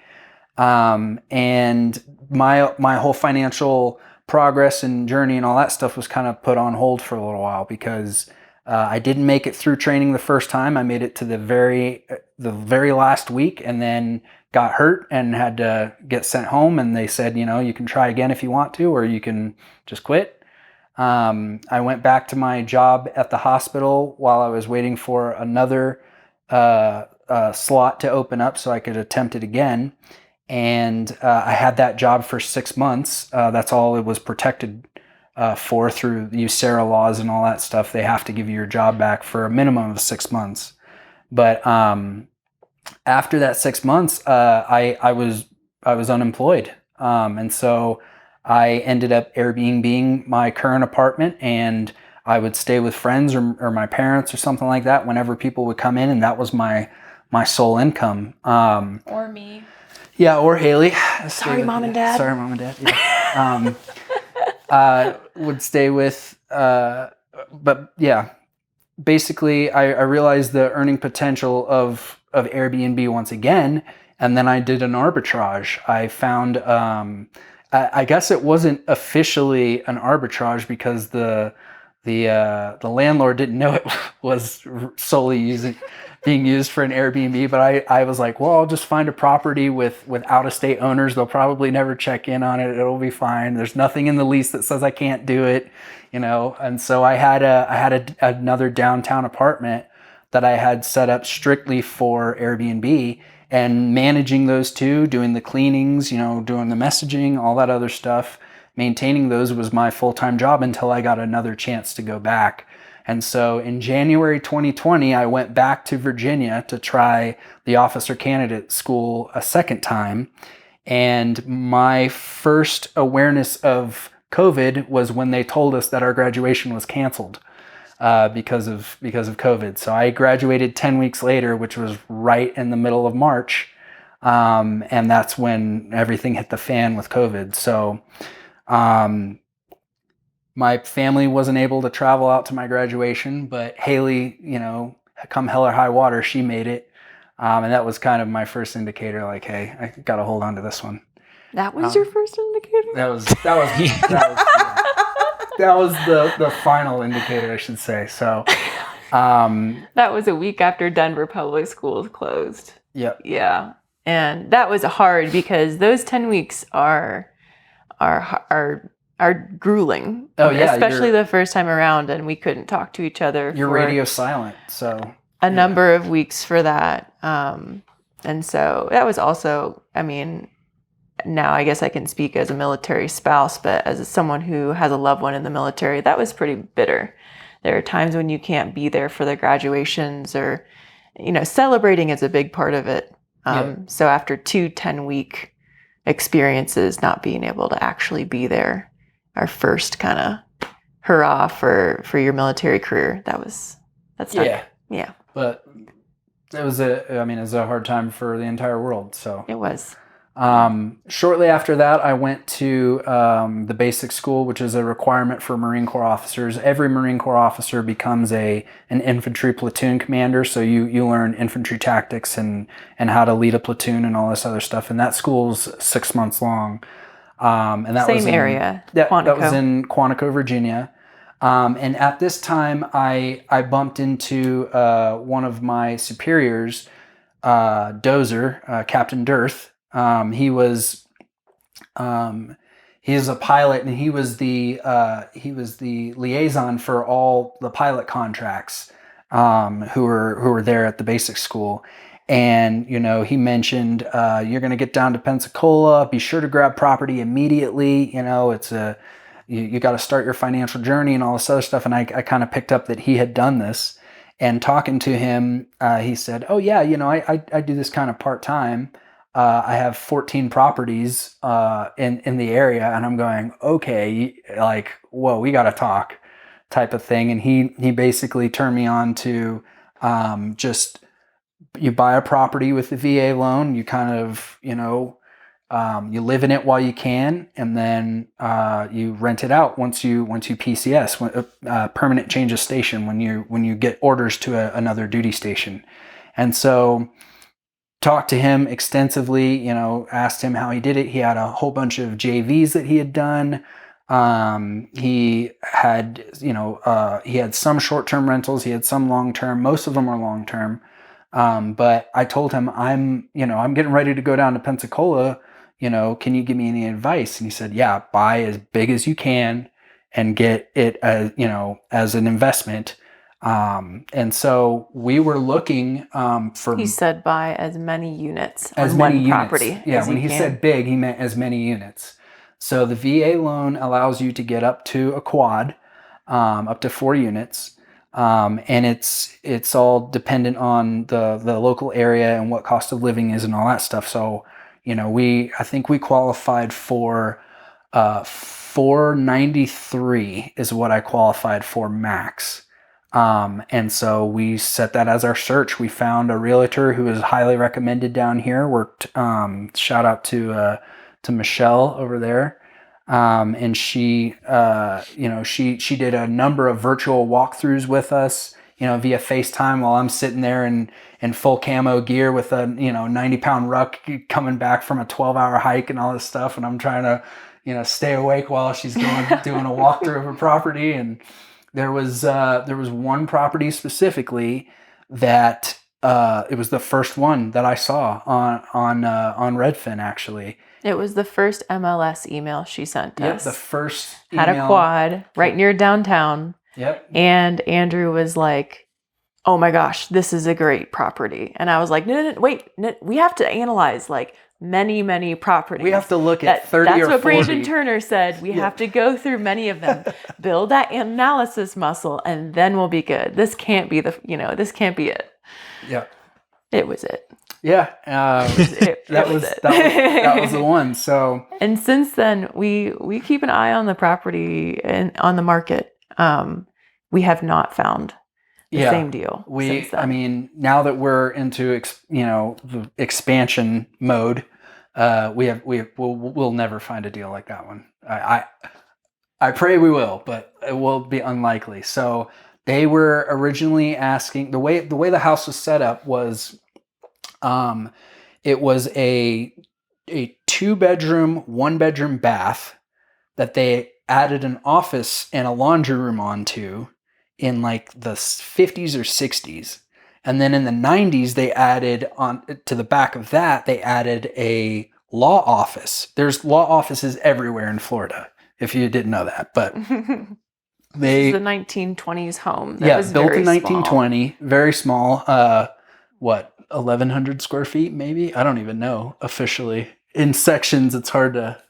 And my whole financial progress and journey and all that stuff was kind of put on hold for a little while because I didn't make it through training the first time. I made it to the very last week, and then got hurt and had to get sent home. And they said, you can try again if you want to, or you can just quit. I went back to my job at the hospital while I was waiting for another slot to open up so I could attempt it again. And I had that job for 6 months. That's all it was protected for through the USERRA laws and all that stuff. They have to give you your job back for a minimum of 6 months. But after that 6 months, I was unemployed, and so I ended up Airbnb-ing my current apartment, and I would stay with friends or my parents or something like that whenever people would come in, and that was my sole income. Or me. Yeah, or Haley. Sorry, Mom and Dad. Sorry, Mom and Dad. Yeah. Would stay with, but yeah, basically I realized the earning potential of Airbnb once again, and then I did an arbitrage. I found, I guess it wasn't officially an arbitrage because the landlord didn't know it was solely being used for an Airbnb, but I was like, well, I'll just find a property with out-of-state owners. They'll probably never check in on it. It'll be fine. There's nothing in the lease that says I can't do it, And so I had another downtown apartment that I had set up strictly for Airbnb, and managing those two, doing the cleanings, doing the messaging, all that other stuff, maintaining those was my full-time job until I got another chance to go back. And so in January 2020, I went back to Virginia to try the officer candidate school a second time. And my first awareness of COVID was when they told us that our graduation was canceled because of COVID. So I graduated 10 weeks later, which was right in the middle of March. And that's when everything hit the fan with COVID. So my family wasn't able to travel out to my graduation, but Haley, come hell or high water, she made it. And that was kind of my first indicator, like, hey, I got to hold on to this one. That was your first indicator? That was the final indicator, I should say. So, that was a week after Denver public schools closed. Yep. Yeah. And that was hard because those 10 weeks are grueling. Oh yeah, especially the first time around, and we couldn't talk to each other. Your radio silent, so a number of weeks for that. And so that was also, now I guess I can speak as a military spouse, but as someone who has a loved one in the military, that was pretty bitter. There are times when you can't be there for the graduations, or, celebrating is a big part of it. So after 2 10-week experiences, not being able to actually be there, our first kind of hurrah for your military career, that's tough. Yeah. But it was a hard time for the entire world. So it was. Shortly after that, I went to the basic school, which is a requirement for Marine Corps officers. Every Marine Corps officer becomes an infantry platoon commander, so you learn infantry tactics and how to lead a platoon and all this other stuff. And that school's 6 months long. And that was area, that Quantico. was in Quantico, Virginia. And at this time, I bumped into one of my superiors, Dozer, Captain Dearth. He's a pilot, and he was the liaison for all the pilot contracts who were there at the basic school. And he mentioned you're going to get down to Pensacola. Be sure to grab property immediately. It's you got to start your financial journey and all this other stuff. And I kind of picked up that he had done this. And talking to him, he said, "Oh yeah, I do this kind of part time. I have 14 properties in the area." And I'm going, "Okay, like, whoa, we got to talk," type of thing. And he basically turned me on to just, you buy a property with the VA loan, you kind of, you live in it while you can, and then you rent it out once you PCS, permanent change of station, when you get orders to another duty station. And so talked to him extensively, asked him how he did it. He had a whole bunch of JVs that he had done. He had some short-term rentals. He had some long-term. Most of them are long-term. But I told him, I'm getting ready to go down to Pensacola. Can you give me any advice? And he said, yeah, buy as big as you can and get it as an investment. And so we were looking for. He said buy as many units as on many one units. property. Yeah, when he said big, he meant as many units. So the VA loan allows you to get up to a quad, up to 4 units. And it's all dependent on the local area and what cost of living is and all that stuff. So, I think we qualified for 493 is what I qualified for max. And so we set that as our search. We found a realtor who was highly recommended down here. Worked, shout out to Michelle over there. And she did a number of virtual walkthroughs with us, via FaceTime, while I'm sitting there in full camo gear with a, 90-pound ruck coming back from a 12-hour hike and all this stuff. And I'm trying to, stay awake while she's doing a walkthrough of her property. And there was one property specifically that, it was the first one that I saw on Redfin, actually. It was the first MLS email she sent us. Yep, the first email. Had a quad right near downtown. Yep. And Andrew was like, "Oh my gosh, this is a great property." And I was like, no, wait, we have to analyze like many properties. We have to look at 30 or 40. That's what Brandon Turner said. We have to go through many of them, build that analysis muscle, and then we'll be good. This can't be this can't be it. Yeah. It was it. Yeah, that was the one. So, and since then, we keep an eye on the property and on the market. We have not found the same deal. Since then. I mean, now that we're into the expansion mode, we'll never find a deal like that one. I pray we will, but it will be unlikely. So they were originally asking, the way the house was set up was. It was a 2-bedroom, 1-bedroom bath that they added an office and a laundry room onto in like the 50s or 60s. And then in the 90s, they added on to the back of that, they added a law office. There's law offices everywhere in Florida, if you didn't know that, but this is the 1920s home. That was built in 1920, very small. 1,100 square feet, maybe? I don't even know officially. In sections, it's hard to.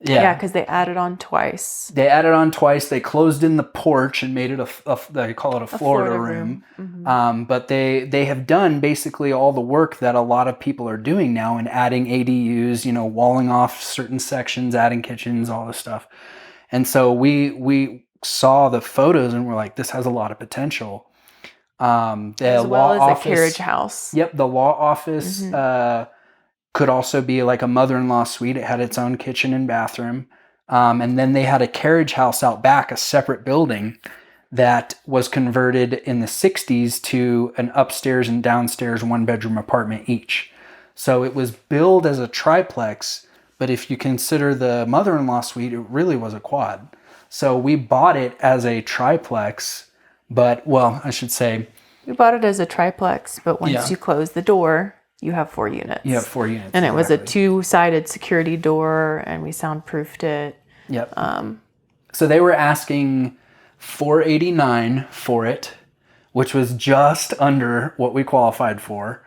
Yeah, because they added on twice. They closed in the porch and made it they call it a Florida room. Mm-hmm. But they have done basically all the work that a lot of people are doing now and adding ADUs, walling off certain sections, adding kitchens, all this stuff. And so we saw the photos and we're like, this has a lot of potential. As well as a carriage house. Yep, the law office could also be like a mother-in-law suite. It had its own kitchen and bathroom. And then they had a carriage house out back, a separate building that was converted in the 60s to an upstairs and downstairs 1-bedroom apartment each. So it was billed as a triplex, but if you consider the mother-in-law suite, it really was a quad. So we bought it as a triplex, but, well, I should say... We bought it as a triplex, but once Yeah. you close the door, you have 4 units. You have 4 units. And it was a exactly. 2-sided security door, and we soundproofed it. Yep. So they were asking $489 for it, which was just under what we qualified for.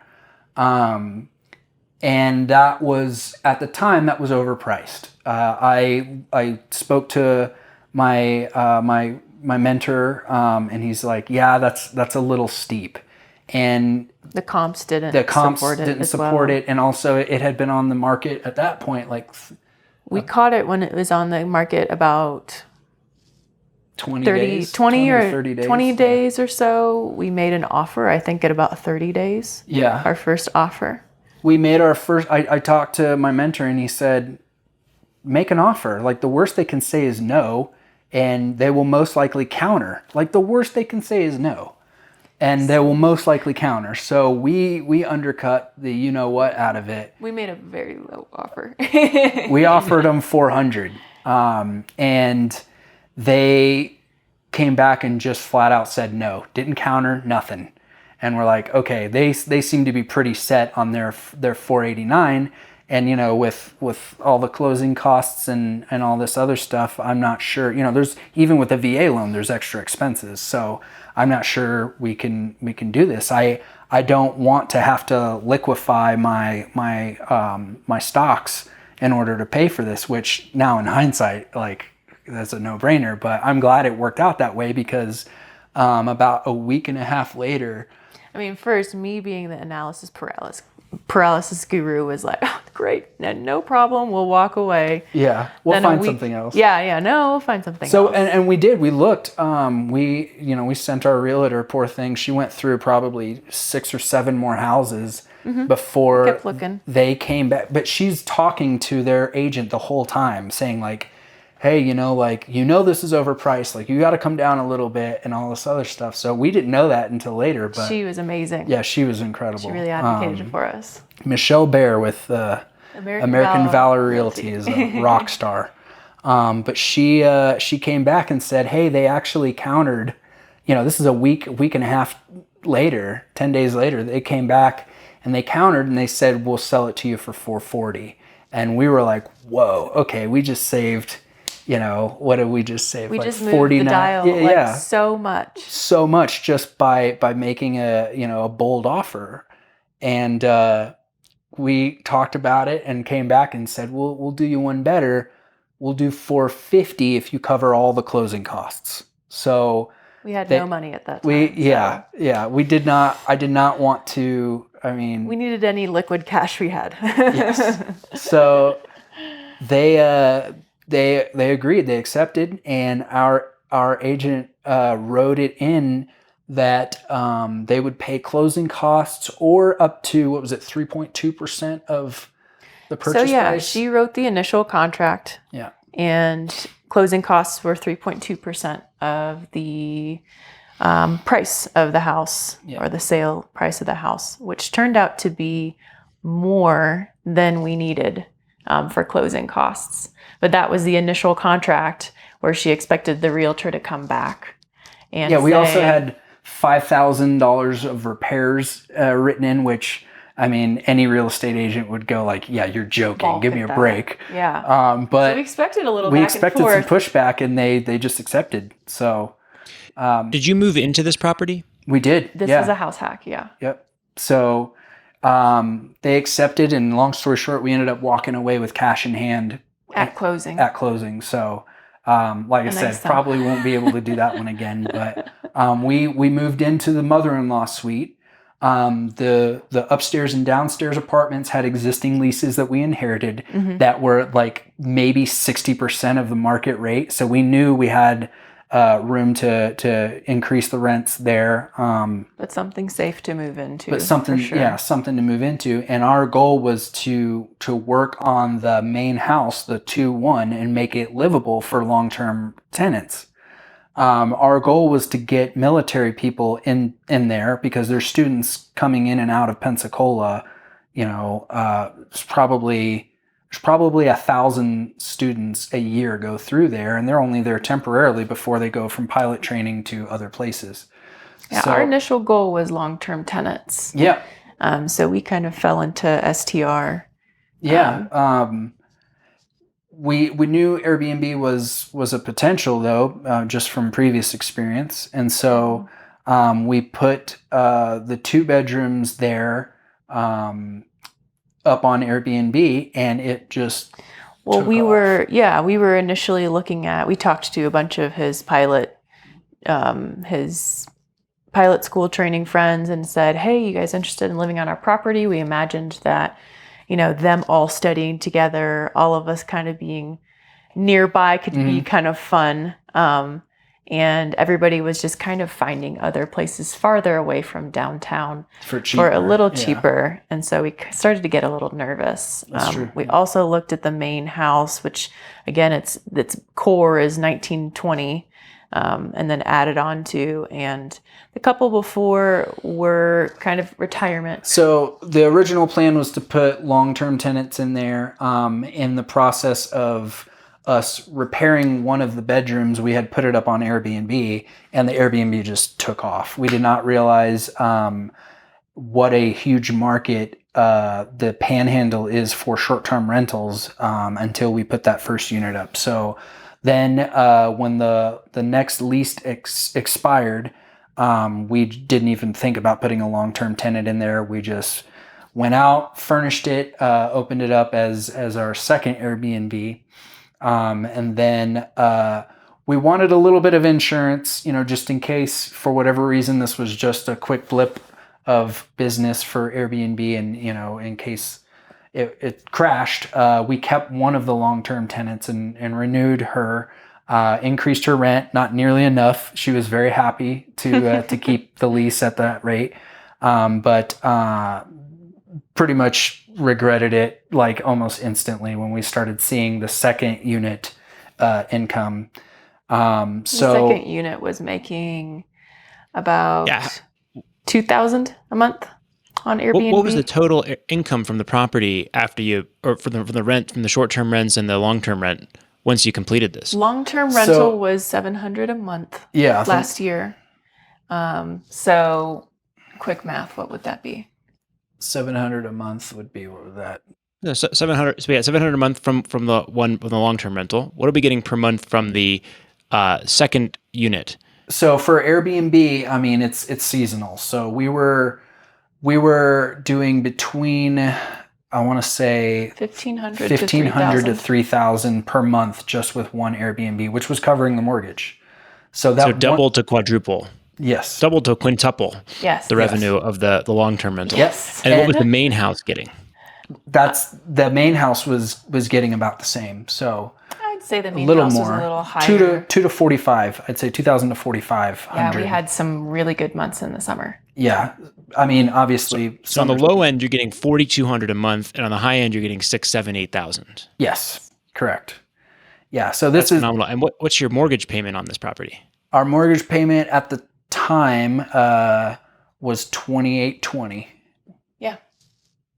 And that was, at the time, that was overpriced. I spoke to my mentor, and he's like, yeah, that's a little steep. And The comps didn't support support it as well. it. And also it had been on the market at that point, like We caught it when it was on the market about 20 30 or 30 days. 20 days or so. We made an offer, I think, at about 30 days. Yeah. Our first offer. We made our first, I talked to my mentor and he said, make an offer. Like the worst they can say is no, and they will most likely counter. Like the worst they can say is no, and they will most likely counter. So we undercut the you know what out of it. We made a very low offer. We offered them 400, and they came back and just flat out said no, didn't counter, nothing. And we're like, okay, they seem to be pretty set on their 489, and you know, with all the closing costs and all this other stuff, I'm not sure. You know, there's even with a VA loan, there's extra expenses, so I'm not sure we can do this. I don't want to have to liquefy my stocks in order to pay for this, which now in hindsight, like that's a no-brainer. But I'm glad it worked out that way because about a week and a half later. I mean, first, me being the analysis paralysis guru was like, oh, great, no problem, we'll walk away. Yeah, we'll Then find something else. Yeah, no, we'll find something So, else. and we did, we looked, we sent our realtor, poor thing, she went through probably 6 or 7 more houses before Kept looking. they came back. But she's talking to their agent the whole time saying like, hey, this is overpriced. Like, you got to come down a little bit and all this other stuff. So we didn't know that until later. But She was amazing. yeah, she was incredible. She really advocated for us. Michelle Bear with American Valor Realty is a rock star. But she came back and said, hey, they actually countered. This is a week and a half later, 10 days later, they came back and they countered and they said, we'll sell it to you for $440. And we were like, whoa, okay, we just saved... what did we just save? We like just moved 49, the dial so much. So much just by making a bold offer. And we talked about it and came back and said, we'll do you one better. We'll do $450 if you cover all the closing costs. So we had no money at that time. We did not. I did not want to. I mean, we needed any liquid cash we had. Yes. So they agreed, they accepted, and our agent wrote it in that they would pay closing costs or up to, 3.2% of the purchase price? She wrote the initial contract. Yeah. And closing costs were 3.2% of the price of the house or the sale price of the house, which turned out to be more than we needed for closing costs. But that was the initial contract where she expected the realtor to come back. And we also had $5,000 of repairs written in, which, I mean, any real estate agent would go like, yeah, you're joking. Balk Give me at a that. break. Yeah. But so we expected a little we back expected and some forth. pushback, and they just accepted. So Did you move into this property? we did. This was a house hack, yeah. Yep. So they accepted, and long story short, we ended up walking away with cash in hand At closing. So, like I said, nice time. probably won't be able to do that one again. But we moved into the mother-in-law suite. The upstairs and downstairs apartments had existing leases that we inherited that were like maybe 60% of the market rate. So we knew we had room to increase the rents there. But something safe to move into. But something, for sure. yeah, something to move into. And our goal was to work on the main house, the 2-1, and make it livable for long-term tenants. Our goal was to get military people in there because there's students coming in and out of Pensacola. There's probably 1,000 students a year go through there, and they're only there temporarily before they go from pilot training to other places. Yeah, So, our initial goal was long-term tenants. yeah, So we kind of fell into STR. yeah. We knew Airbnb was a potential though, just from previous experience, and so we put the 2 bedrooms there up on Airbnb, and it just Well, took we off. we were initially looking at. We talked to a bunch of his pilot school training friends and said, "Hey, you guys interested in living on our property?" We imagined that, them all studying together, all of us kind of being nearby could be kind of fun. And everybody was just kind of finding other places farther away from downtown for a little cheaper. And so we started to get a little nervous. That's true. We also looked at the main house, which again, its core is 1920, and then added on to, and the couple before were kind of retirement. So the original plan was to put long-term tenants in there. In the process of us repairing one of the bedrooms, we had put it up on Airbnb, and the Airbnb just took off. We did not realize what a huge market the Panhandle is for short-term rentals until we put that first unit up. So then when the next lease expired, we didn't even think about putting a long-term tenant in there. We just went out, furnished it, opened it up as our second Airbnb. And then we wanted a little bit of insurance, just in case, for whatever reason, this was just a quick blip of business for Airbnb, and in case it crashed, we kept one of the long-term tenants and renewed her, increased her rent, not nearly enough. She was very happy to keep the lease at that rate, but pretty much regretted it like almost instantly when we started seeing the second unit income. The second unit was making about $2,000 a month on Airbnb. What was the total income from the property after from the rent, from the short-term rents and the long-term rent once you completed this? Long-term rental was $700 a month. Yeah, last year. So quick math, what would that be? $700 a month would be, what was that? No, so 700. So we had $700 a month from the long-term rental. What are we getting per month from the second unit? So for Airbnb, I mean, it's seasonal. So we were doing between, I want to say $1,500 to $3,000 per month just with one Airbnb, which was covering the mortgage. So double to quadruple. Yes. Double to quintuple. Yes. The revenue of the long-term rental. Yes. And what was the main house getting? The main house was getting about the same. So I'd say the main little house more, was a little higher. 2 to 45. I'd say 2,000 to 4,500. Yeah, we had some really good months in the summer. Yeah, I mean, obviously. So on the low end, you're getting $4,200 a month, and on the high end, you're getting $6,000, $7,000, $8,000. Yes, correct. Yeah, so That's phenomenal. And what's your mortgage payment on this property? Our mortgage payment at the time was $2,820. Yeah.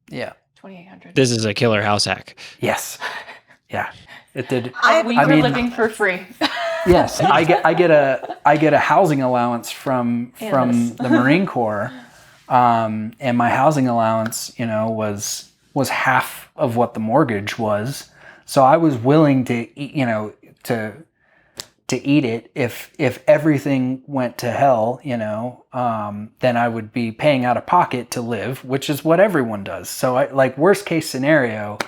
Yeah. $2,800. This is a killer house hack. Yes. Yeah. It did. We were living for free. Yes, I get a housing allowance from the Marine Corps, and my housing allowance, was half of what the mortgage was. So I was willing to eat it if everything went to hell, then I would be paying out of pocket to live, which is what everyone does. So worst case scenario,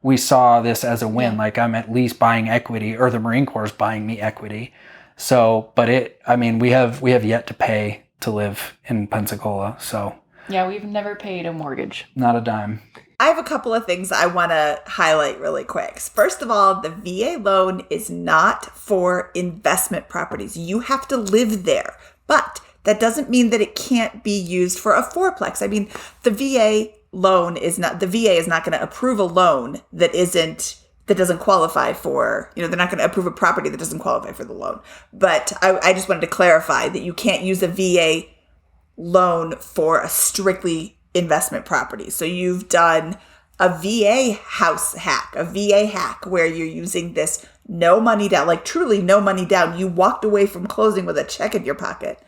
we saw this as a win. Yeah. Like I'm at least buying equity, or the Marine Corps is buying me equity. So, but we have yet to pay to live in Pensacola. So yeah, we've never paid a mortgage. Not a dime. I have a couple of things I want to highlight really quick. First of all, the VA loan is not for investment properties. You have to live there, but that doesn't mean that it can't be used for a fourplex. I mean, the VA is not going to approve a loan that doesn't qualify for, they're not going to approve a property that doesn't qualify for the loan. But I just wanted to clarify that you can't use a VA loan for a strictly investment property. So you've done a VA house hack, a VA hack where you're using this no money down, like truly no money down. You walked away from closing with a check in your pocket.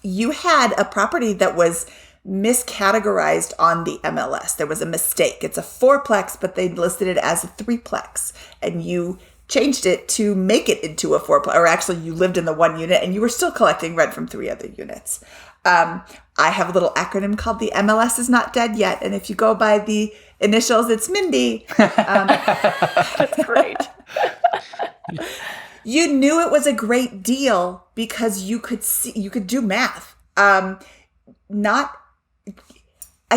You had a property that was miscategorized on the MLS. There was a mistake. It's a fourplex, but they listed it as a threeplex, and you changed it to make it into a fourplex, or actually you lived in the one unit and you were still collecting rent from 3 other units. I have a little acronym called the MLS is not dead yet. And if you go by the initials, it's Mindy. That's great. You knew it was a great deal because you could do math. I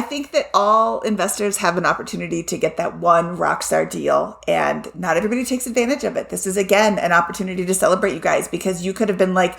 think that all investors have an opportunity to get that one rock star deal, and not everybody takes advantage of it. This is, again, an opportunity to celebrate you guys, because you could have been like,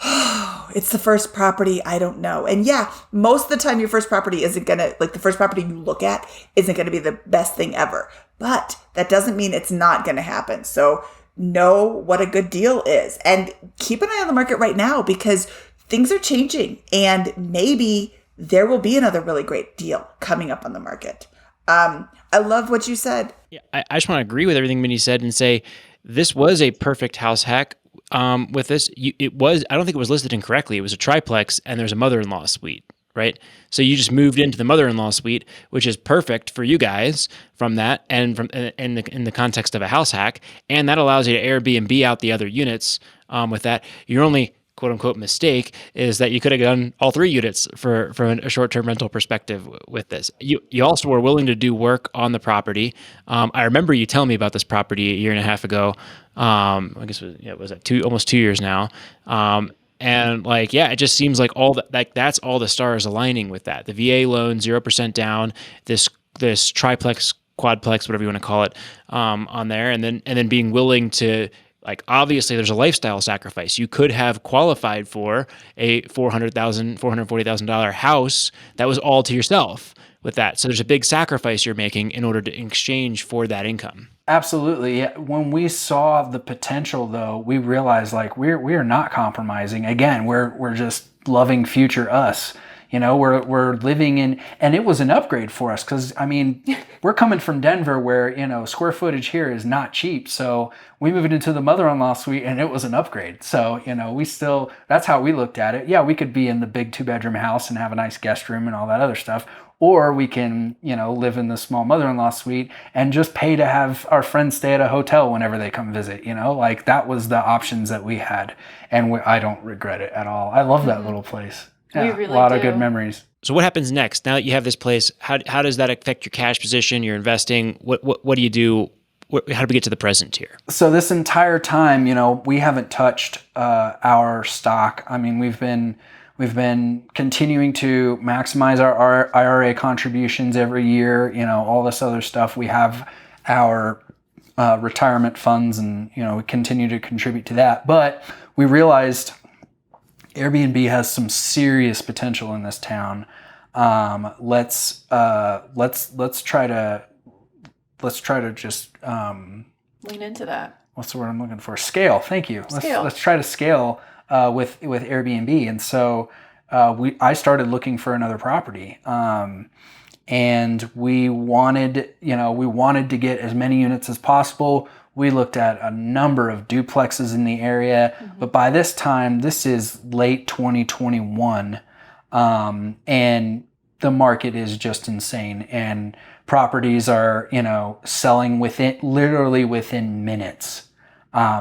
oh, it's the first property, I don't know. And yeah, most of the time your first property the first property you look at isn't going to be the best thing ever. But that doesn't mean it's not going to happen. So know what a good deal is, and keep an eye on the market right now, because things are changing, and maybe there will be another really great deal coming up on the market. I love what you said. Yeah, I just want to agree with everything Minnie said and say this was a perfect house hack. With this, I don't think it was listed incorrectly. It was a triplex, and there's a mother-in-law suite, right? So you just moved into the mother-in-law suite, which is perfect for you guys from that, and in the context of a house hack, and that allows you to Airbnb out the other units. With that, your only quote unquote mistake is that you could have done all 3 units from a short-term rental perspective with this. You also were willing to do work on the property. I remember you telling me about this property a year and a half ago. I guess it was almost 2 years now. And it just seems like that's all the stars aligning with that. The VA loan, 0% down, this triplex, quadplex, whatever you want to call it, on there, and then being willing to, obviously there's a lifestyle sacrifice. You could have qualified for a $440,000 house that was all to yourself with that. So there's a big sacrifice you're making in order to exchange for that income. Absolutely. Yeah. When we saw the potential, though, we realized we're not compromising. Again, we're just loving future us. We're living in, and it was an upgrade for us because, we're coming from Denver where, square footage here is not cheap. So we moved into the mother-in-law suite and it was an upgrade. So, that's how we looked at it. Yeah, we could be in the big 2-bedroom house and have a nice guest room and all that other stuff. Or we can, live in the small mother-in-law suite and just pay to have our friends stay at a hotel whenever they come visit, that was the options that we had. And I don't regret it at all. I love that little place. Yeah, we really a lot do. of good memories. So what happens next? Now that you have this place, how does that affect your cash position, your investing? What do you do? How do we get to the present here? So this entire time, we haven't touched our stock. We've been continuing to maximize our IRA contributions every year, all this other stuff. We have our retirement funds, and, we continue to contribute to that. But we realized Airbnb has some serious potential in this town. Let's try to just lean into that. What's the word I'm looking for? Scale. Thank you. Scale. Let's try to scale with Airbnb. And so I started looking for another property. And we wanted to get as many units as possible. We looked at a number of duplexes in the area, but by this time, this is late 2021, and the market is just insane. And properties are, selling literally within minutes.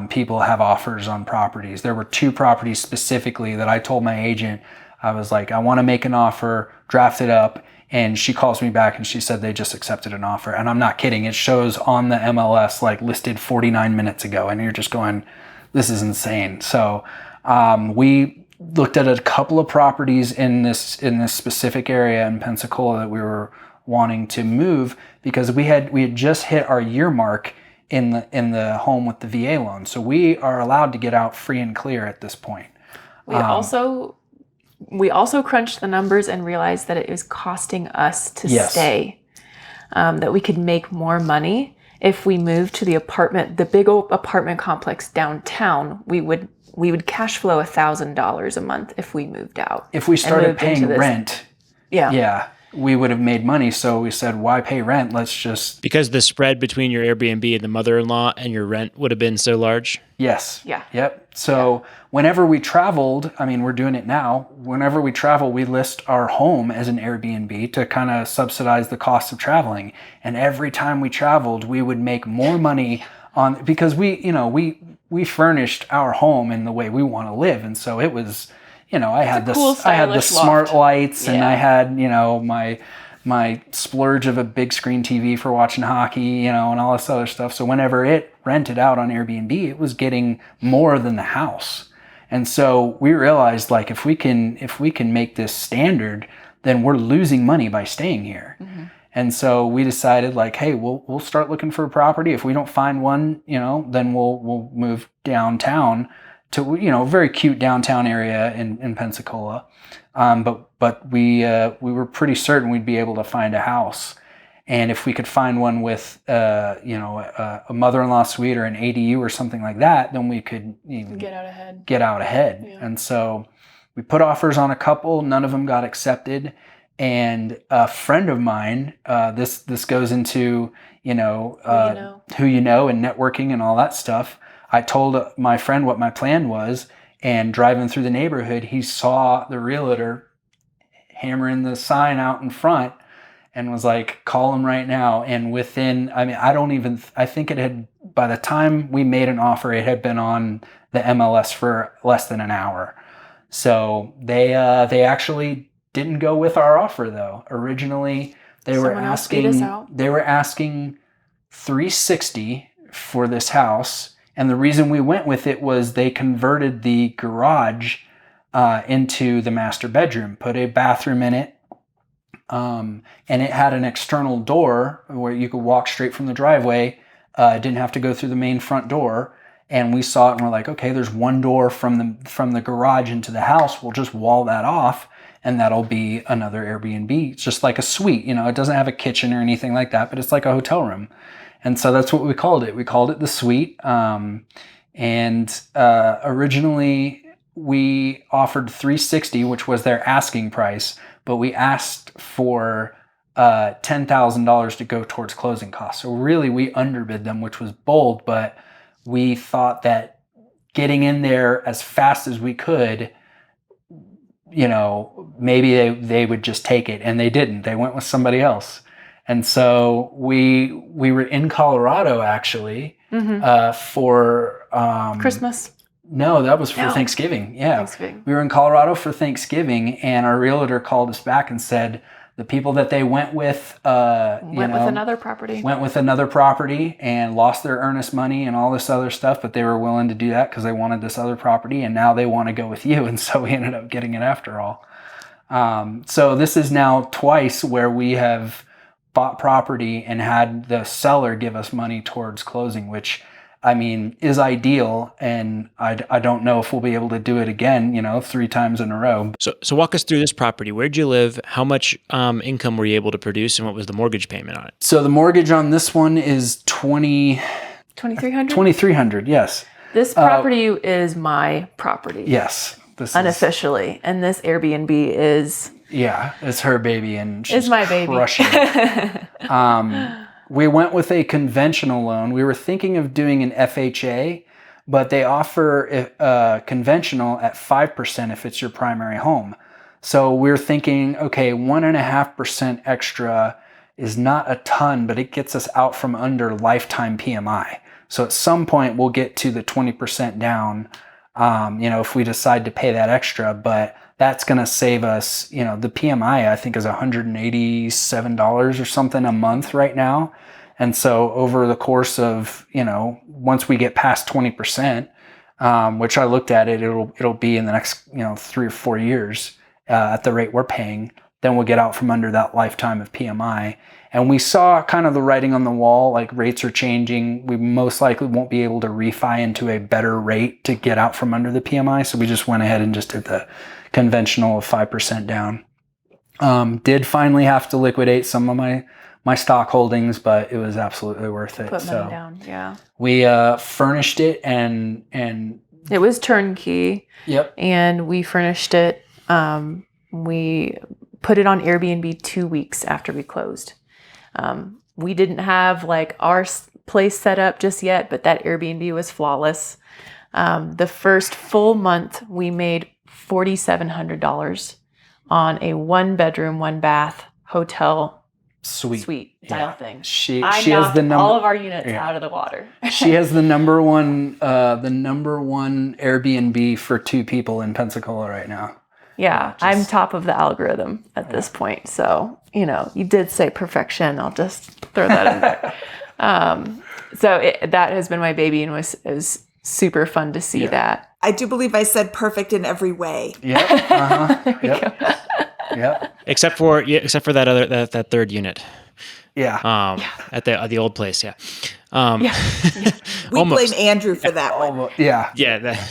People have offers on properties. There were 2 properties specifically that I told my agent, I was like, I want to make an offer, draft it up. And she calls me back and she said they just accepted an offer. And I'm not kidding. It shows on the MLS listed 49 minutes ago. And you're just going, this is insane. So we looked at a couple of properties in this specific area in Pensacola that we were wanting to move because we had just hit our year mark in the home with the VA loan. So we are allowed to get out free and clear at this point. We also crunched the numbers and realized that it was costing us to stay. That we could make more money if we moved to the big old apartment complex downtown. We would cash flow $1,000 a month if we moved out. If we started paying rent, we would have made money. So we said, why pay rent? Let's just... Because the spread between your Airbnb and the mother-in-law and your rent would have been so large? Yes. Yeah. Yep. So whenever we traveled, I mean, we're doing it now. Whenever we travel, we list our home as an Airbnb to kind of subsidize the cost of traveling. And every time we traveled, we would make more money on... Because we furnished our home in the way we want to live. And so it was... I had the smart lights and I had, my splurge of a big screen TV for watching hockey, and all this other stuff. So whenever it rented out on Airbnb, it was getting more than the house. And so we realized like, if we can make this standard, then we're losing money by staying here. Mm-hmm. And so we decided like, hey, we'll start looking for a property. If we don't find one, then we'll move downtown to a very cute downtown area in Pensacola, but we were pretty certain we'd be able to find a house, and if we could find one with a mother-in-law suite or an ADU or something like that, then we could even get out ahead. Yeah. And so we put offers on a couple, none of them got accepted, and a friend of mine, this goes into who you know and networking and all that stuff. I told my friend what my plan was, and driving through the neighborhood, he saw the realtor hammering the sign out in front and was like, call him right now. And I think it had, by the time we made an offer, it had been on the MLS for less than an hour. So they actually didn't go with our offer though. Originally, they were asking $360 for this house. And the reason we went with it was they converted the garage into the master bedroom, put a bathroom in it, and it had an external door where you could walk straight from the driveway. Didn't have to go through the main front door. And we saw it and we're like, okay, there's one door from the garage into the house. We'll just wall that off, and that'll be another Airbnb. It's just like a suite. It doesn't have a kitchen or anything like that, but it's like a hotel room. And so that's what we called it. We called it the suite. Originally we offered $360, which was their asking price, but we asked for $10,000 to go towards closing costs. So really we underbid them, which was bold, but we thought that getting in there as fast as we could, maybe they would just take it, and they didn't. They went with somebody else. And so we were in Colorado actually for Christmas. No, that was for Thanksgiving. Yeah, Thanksgiving. We were in Colorado for Thanksgiving, and our realtor called us back and said the people that they went with went with another property and lost their earnest money and all this other stuff, but they were willing to do that because they wanted this other property, and now they want to go with you. And so we ended up getting it after all. So this is now twice where we have bought property and had the seller give us money towards closing, which is ideal. And I don't know if we'll be able to do it again, 3 times in a row. So walk us through this property. Where'd you live? How much income were you able to produce, and what was the mortgage payment on it? So the mortgage on this one is $2,300. $2,300, yes. This property is my property. Yes. This unofficially. And this Airbnb is... Yeah, it's her baby, and she's my baby. Crushing it. We went with a conventional loan. We were thinking of doing an FHA, but they offer conventional at 5% if it's your primary home. So we're thinking, okay, 1.5% extra is not a ton, but it gets us out from under lifetime PMI. So at some point we'll get to the 20% down, if we decide to pay that extra, but that's going to save us, the PMI I think is $187 or something a month right now. And so over the course of, once we get past 20%, which I looked at it. It'll be in the next 3 or 4 years at the rate we're paying. Then we'll get out from under that lifetime of PMI. And we saw kind of the writing on the wall, like rates are changing. We most likely won't be able to refi into a better rate to get out from under the PMI. So we just went ahead and just did the conventional of 5% down. Did finally have to liquidate some of my stock holdings, but it was absolutely worth it. Put money down, yeah. We furnished it and it was turnkey. Yep. And we furnished it. We put it on Airbnb 2 weeks after we closed. We didn't have like our place set up just yet, but that Airbnb was flawless. The first full month we made $4,700 on a 1-bedroom, 1-bath hotel suite style thing. She I has knocked the number all of our units out of the water. She has the number one Airbnb for 2 people in Pensacola right now. Yeah, I'm top of the algorithm at this point. So, you did say perfection. I'll just throw that in there. That has been my baby, and it was super fun to see that. I do believe I said perfect in every way. Yep. Yep. Yep. Except for that that third unit. Yeah. At the old place. Yeah. We blame Andrew for that one. Yeah. Yeah.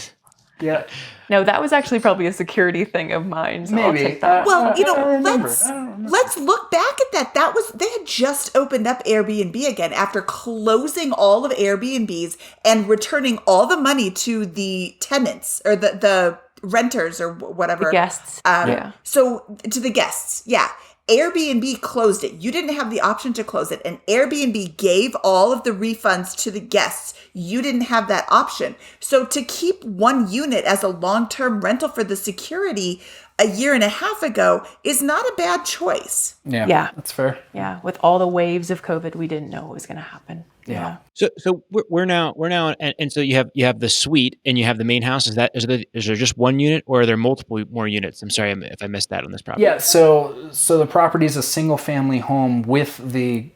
Yeah. No, that was actually probably a security thing of mine. So Maybe. I'll take that. Well, I let's look back at that. They had just opened up Airbnb again after closing all of Airbnbs and returning all the money to the tenants or the renters or whatever. The guests. So to the guests, yeah. Airbnb closed it. You didn't have the option to close it. And Airbnb gave all of the refunds to the guests. You didn't have that option. So to keep one unit as a long-term rental for the security a year and a half ago is not a bad choice. Yeah. That's fair. Yeah. With all the waves of COVID, we didn't know what was going to happen. Yeah. So we're now and so you have the suite and you have the main house. Is there just one unit, or are there multiple more units? I'm sorry if I missed that on this property. Yeah. So the property is a single family home with the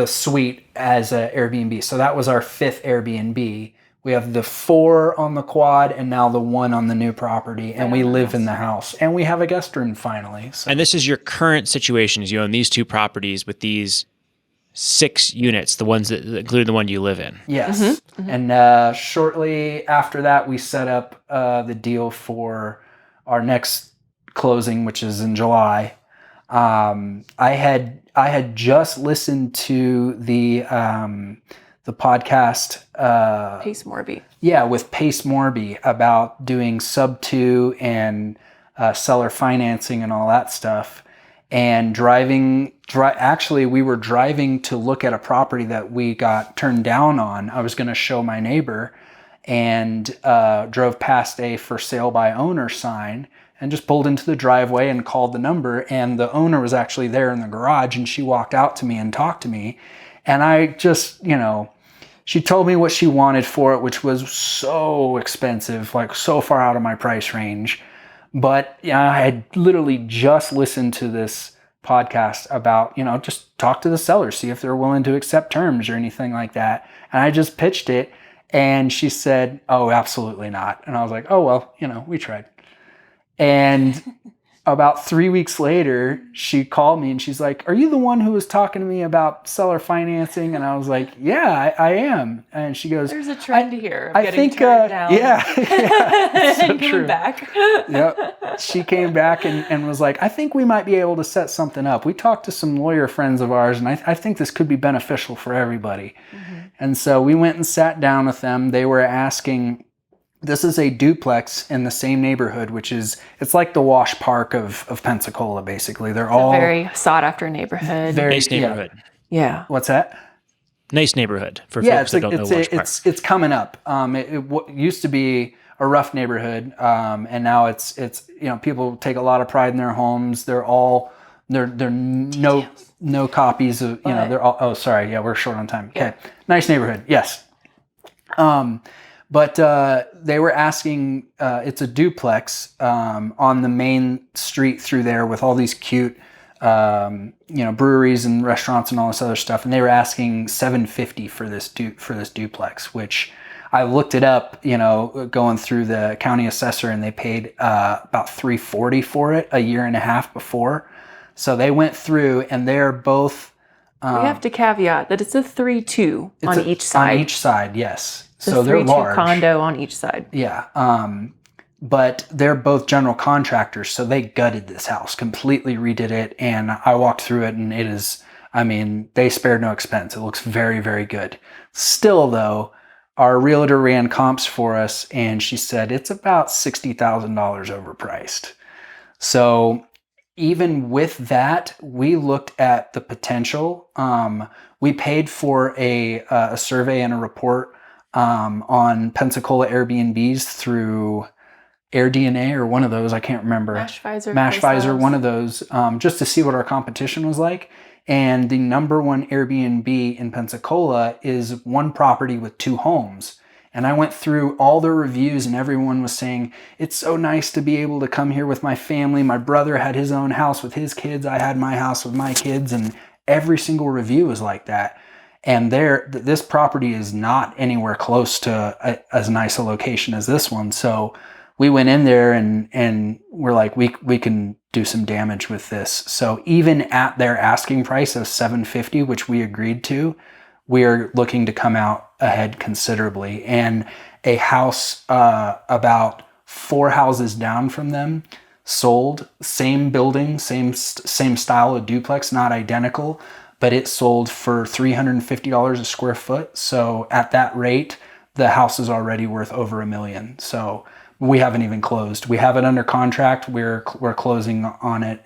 suite as a Airbnb. So that was our 5th Airbnb. We have the 4 on the quad and now the 1 on the new property, and we live in the house, and we have a guest room finally. So. And this is your current situation: is you own these 2 properties with these 6 units, the ones that include the one you live in. Yes. Mm-hmm. And shortly after that, we set up the deal for our next closing, which is in July. I had just listened to the podcast Pace Morby. Yeah, with Pace Morby about doing sub 2 and seller financing and all that stuff. And actually, we were driving to look at a property that we got turned down on. I was going to show my neighbor, and drove past a for sale by owner sign and just pulled into the driveway and called the number. And the owner was actually there in the garage, and she walked out to me and talked to me. And I just, she told me what she wanted for it, which was so expensive, like so far out of my price range. But I had literally just listened to this podcast about, just talk to the seller, see if they're willing to accept terms or anything like that. And I just pitched it, and she said, "Oh, absolutely not." And I was like, "Oh, well, we tried." And about 3 weeks later, she called me and she's like, "Are you the one who was talking to me about seller financing?" And I was like, "Yeah, I am." And she goes, "There's a trend here. I think, down. Yeah, so and coming back." Yep. She came back and was like, "I think we might be able to set something up. We talked to some lawyer friends of ours, and I think this could be beneficial for everybody." Mm-hmm. And so we went and sat down with them. They were asking. This is a duplex in the same neighborhood, it's like the Wash Park of Pensacola, basically. They're all a very sought after neighborhood. Nice neighborhood. Yeah. What's that? Nice neighborhood for folks that don't know Wash Park. It's coming up. It used to be a rough neighborhood, and now it's people take a lot of pride in their homes. They're no copies of they're all. Oh, sorry. Yeah, we're short on time. Okay, yeah. Nice neighborhood. Yes. But they were asking, it's a duplex on the main street through there with all these cute, breweries and restaurants and all this other stuff. And they were asking $750 for this duplex, which I looked it up, going through the county assessor, and they paid about $340 for it a year and a half before. So they went through, and they're both. We have to caveat that it's a 3-2 on each side. On each side, yes. So they're large. 3-2 condo on each side. Yeah. But they're both general contractors, so they gutted this house, completely redid it, and I walked through it, and it is, they spared no expense. It looks very, very good. Still, though, our realtor ran comps for us, and she said it's about $60,000 overpriced. So even with that, we looked at the potential. We paid for a survey and a report on Pensacola Airbnbs through AirDNA or one of those, I can't remember. Mashvisor, one of those, just to see what our competition was like. And the number one Airbnb in Pensacola is one property with 2 homes. And I went through all the reviews, and everyone was saying, it's so nice to be able to come here with my family. My brother had his own house with his kids. I had my house with my kids, and every single review was like that. And this property is not anywhere close to as nice a location as this one. So we went in there and we're like, we can do some damage with this. So even at their asking price of $750, which we agreed to, we are looking to come out ahead considerably. And a house about 4 houses down from them sold, same building, same style of duplex, not identical, but it sold for $350 a square foot. So at that rate, the house is already worth over $1 million. So we haven't even closed. We have it under contract. We're closing on it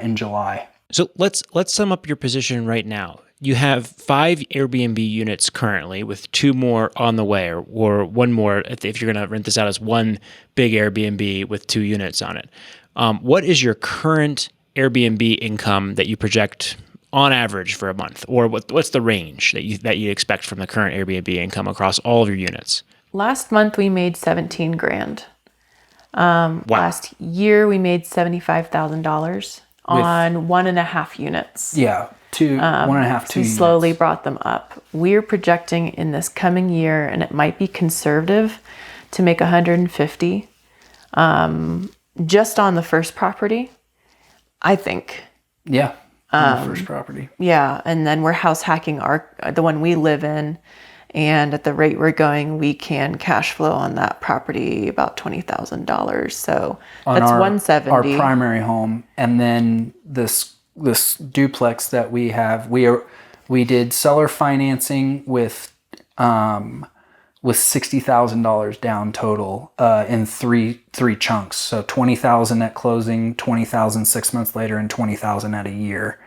in July. So let's sum up your position right now. You have 5 Airbnb units currently, with 2 more on the way, or 1 more if you're going to rent this out as one big Airbnb with 2 units on it. What is your current Airbnb income that you project on average for a month, or what's the range that you expect from the current Airbnb income across all of your units? Last month we made $17,000. Wow. Last year we made $75,000 on 1.5 units. Yeah, 1.5, 2 we units. Slowly brought them up. We're projecting in this coming year, and it might be conservative, to make $150 just on the first property, I think. Yeah. The first property. Yeah, and then we're house hacking the one we live in, and at the rate we're going, we can cash flow on that property about $20,000. So that's $170. Our primary home, and then this duplex that we have, we did seller financing with $60,000 down total in three chunks. So $20,000 at closing, $20,000 6 months later, and $20,000 at a year.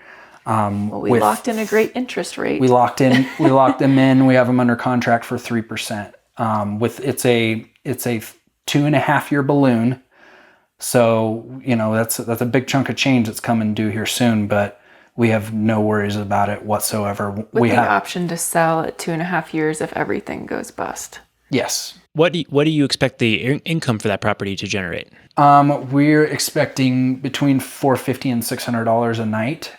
We locked in a great interest rate. We locked them in. We have them under contract for 3%. It's a 2.5 year balloon. So, that's a big chunk of change that's coming due here soon, but we have no worries about it whatsoever. With the option to sell at 2.5 years if everything goes bust. Yes. What do you expect the income for that property to generate? We're expecting between $450 and $600 a night.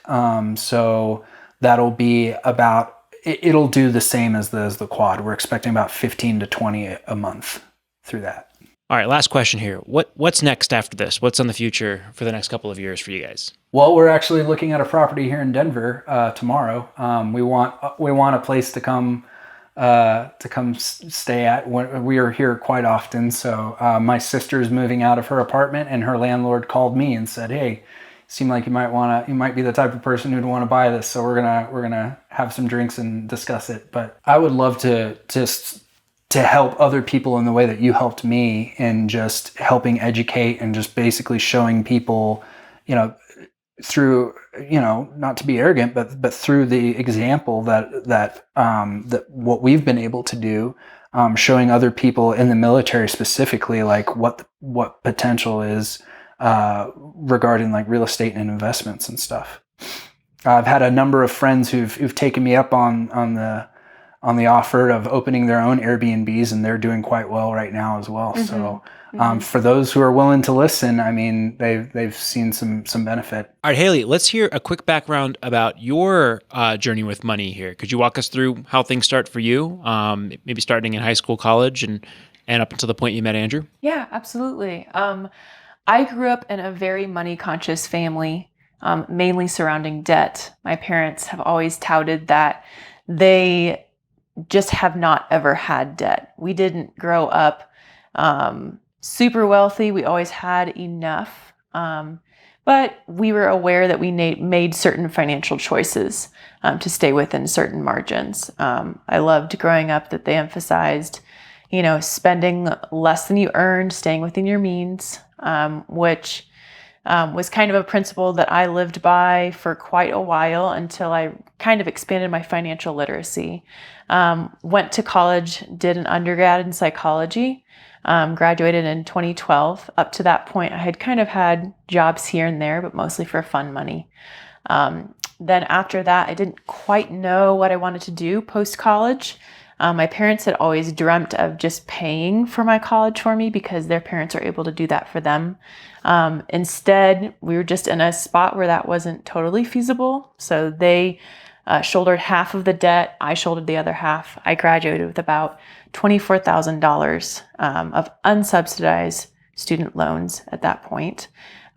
So that'll be about, it'll do the same as the quad. We're expecting about 15 to 20 a month through that. All right, last question here. What's next after this? What's on the future for the next couple of years for you guys? Well, we're actually looking at a property here in Denver tomorrow. We want a place to come stay at. We are here quite often. So my sister is moving out of her apartment, and her landlord called me and said, "Hey, seem like you might be the type of person who'd want to buy this. So we're gonna have some drinks and discuss it." But I would love to help other people in the way that you helped me, in just helping educate and just basically showing people, through, not to be arrogant, but through the example that what we've been able to do, showing other people in the military specifically, like what potential is regarding like real estate and investments and stuff. I've had a number of friends who've taken me up on the offer of opening their own Airbnbs, and they're doing quite well right now as well. Mm-hmm. So For those who are willing to listen, I mean, they've seen some benefit. All right, Haley, let's hear a quick background about your journey with money here. Could you walk us through how things start for you, maybe starting in high school, college, and up until the point you met Andrew? Yeah, absolutely. I grew up in a very money-conscious family, mainly surrounding debt. My parents have always touted that they just have not ever had debt. We didn't grow up super wealthy. We always had enough, but we were aware that we made certain financial choices to stay within certain margins. I loved growing up that they emphasized, spending less than you earned, staying within your means, which was kind of a principle that I lived by for quite a while until I kind of expanded my financial literacy. Went to college, did an undergrad in psychology, graduated in 2012. Up to that point, I had kind of had jobs here and there, but mostly for fun money. Then after that, I didn't quite know what I wanted to do post-college. My parents had always dreamt of just paying for my college for me because their parents are able to do that for them. Instead, we were just in a spot where that wasn't totally feasible. So they shouldered half of the debt. I shouldered the other half. I graduated with about $24,000 of unsubsidized student loans at that point.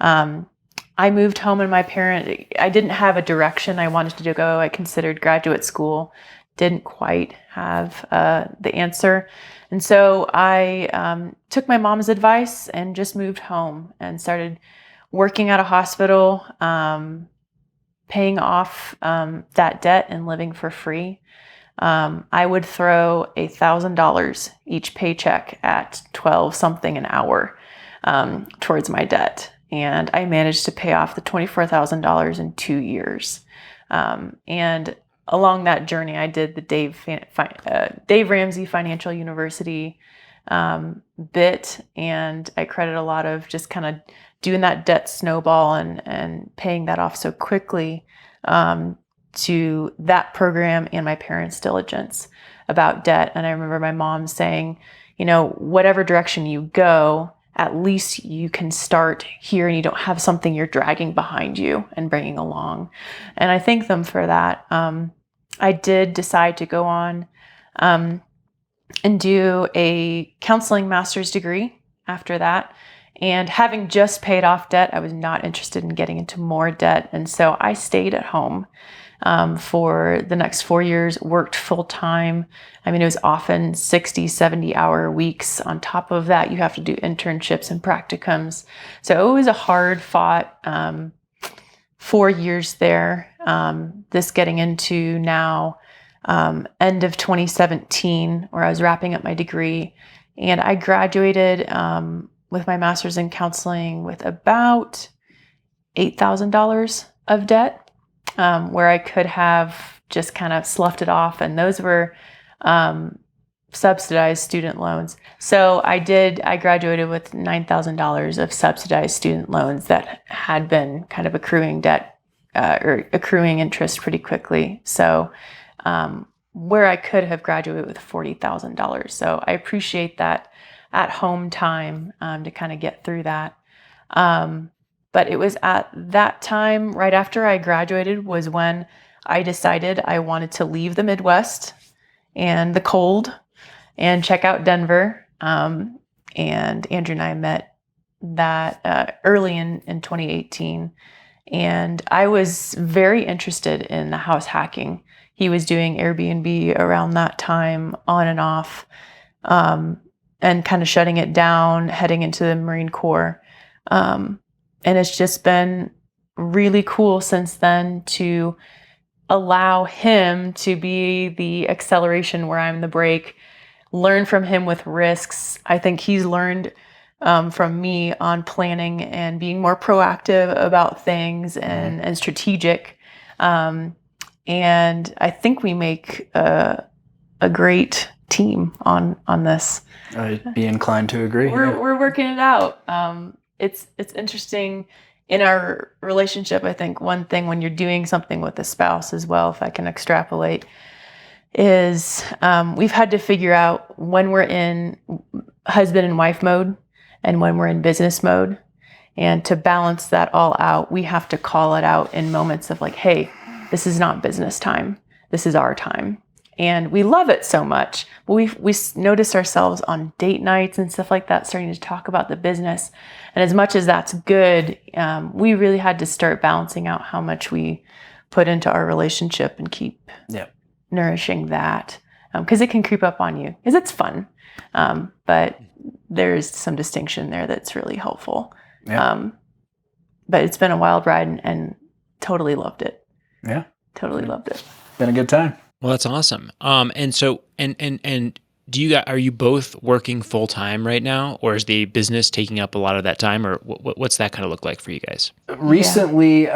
I moved home and I didn't have a direction I wanted to go. I considered graduate school. Didn't quite have the answer. And so I took my mom's advice and just moved home and started working at a hospital, paying off that debt and living for free. I would throw $1,000 each paycheck at 12 something an hour towards my debt. And I managed to pay off the $24,000 in 2 years. And along that journey, I did the Dave Ramsey Financial University bit, and I credit a lot of just kind of doing that debt snowball and paying that off so quickly to that program and my parents' diligence about debt. And I remember my mom saying, whatever direction you go, at least you can start here and you don't have something you're dragging behind you and bringing along. And I thank them for that. I did decide to go on and do a counseling master's degree after that. And having just paid off debt, I was not interested in getting into more debt. And so I stayed at home for the next 4 years, worked full time. I mean, it was often 60, 70-hour weeks. On top of that, you have to do internships and practicums. So it was a hard fought 4 years there. This getting into now end of 2017, where I was wrapping up my degree. And I graduated with my master's in counseling with about $8,000 of debt, where I could have just kind of sloughed it off. And those were subsidized student loans. So I graduated with $9,000 of subsidized student loans that had been kind of accruing debt or accruing interest pretty quickly. So where I could have graduated with $40,000. So I appreciate that at home time to kind of get through that. But it was at that time, right after I graduated, was when I decided I wanted to leave the Midwest and the cold and check out Denver. And Andrew and I met that early in 2018. And I was very interested in the house hacking. He was doing Airbnb around that time, on and off, and kind of shutting it down, heading into the Marine Corps. And it's just been really cool since then to allow him to be the acceleration where I'm the brake, learn from him with risks. I think he's learned from me on planning and being more proactive about things and strategic. And I think we make a great team on this. I'd be inclined to agree. We're working it out. It's interesting in our relationship. I think one thing when you're doing something with a spouse as well, if I can extrapolate, is we've had to figure out when we're in husband and wife mode and when we're in business mode. And to balance that all out, we have to call it out in moments of like, hey, this is not business time. This is our time. And we love it so much. But we notice ourselves on date nights and stuff like that, starting to talk about the business. And as much as that's good, we really had to start balancing out how much we put into our relationship and keep nourishing that. Because it can creep up on you, because it's fun. But there's some distinction there that's really helpful. Yeah. But it's been a wild ride and totally loved it. Yeah. Totally loved it. Been a good time. Well, that's awesome. And so, and are you both working full time right now, or is the business taking up a lot of that time, or what's that kind of look like for you guys? Recently,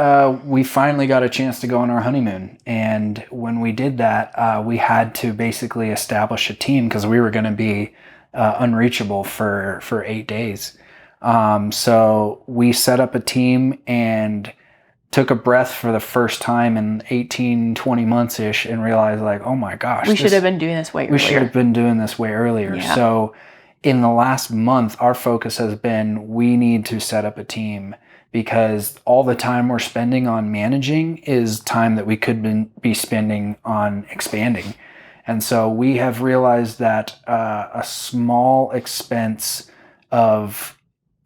we finally got a chance to go on our honeymoon. And when we did that, we had to basically establish a team because we were going to be unreachable for 8 days. So we set up a team and took a breath for the first time in 18, 20 months-ish and realized like, oh my gosh. We should have been doing this way earlier. We should have been doing this way earlier. Yeah. So in the last month, our focus has been, we need to set up a team because all the time we're spending on managing is time that we could be spending on expanding. And so we have realized that a small expense of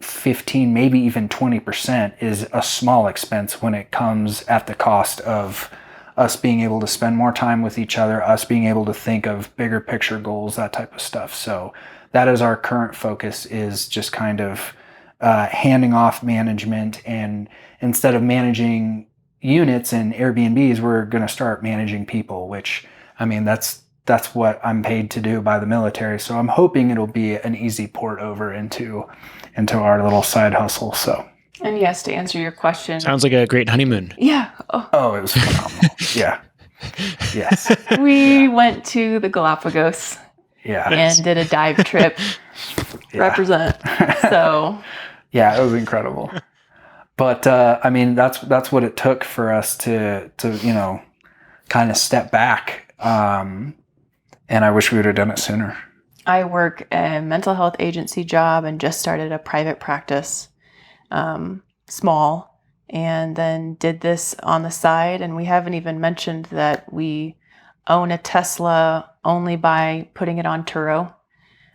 15, maybe even 20% is a small expense when it comes at the cost of us being able to spend more time with each other, us being able to think of bigger picture goals, that type of stuff. So that is our current focus, is just kind of handing off management, and instead of managing units and Airbnbs, we're going to start managing people, which, I mean, that's what I'm paid to do by the military. So I'm hoping it'll be an easy port over into our little side hustle. So. And yes, to answer your question. Sounds like a great honeymoon. Yeah. Oh, it was phenomenal. Yeah. Yes. We went to the Galapagos. Yeah. And did a dive trip. Represent. So. Yeah, it was incredible. But I mean, that's what it took for us to kind of step back. And I wish we would have done it sooner. I work a mental health agency job and just started a private practice, small, and then did this on the side. And we haven't even mentioned that we own a Tesla only by putting it on Turo.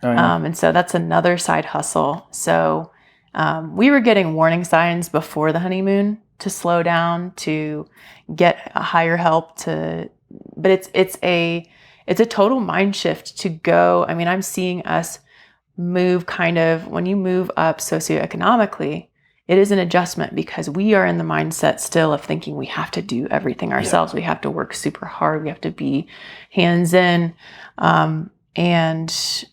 Oh, yeah. And so that's another side hustle. So we were getting warning signs before the honeymoon to slow down, to get higher help, but it's a total mind shift to go. I mean, I'm seeing us move kind of, when you move up socioeconomically, it is an adjustment because we are in the mindset still of thinking we have to do everything ourselves. Yeah. We have to work super hard. We have to be hands in. And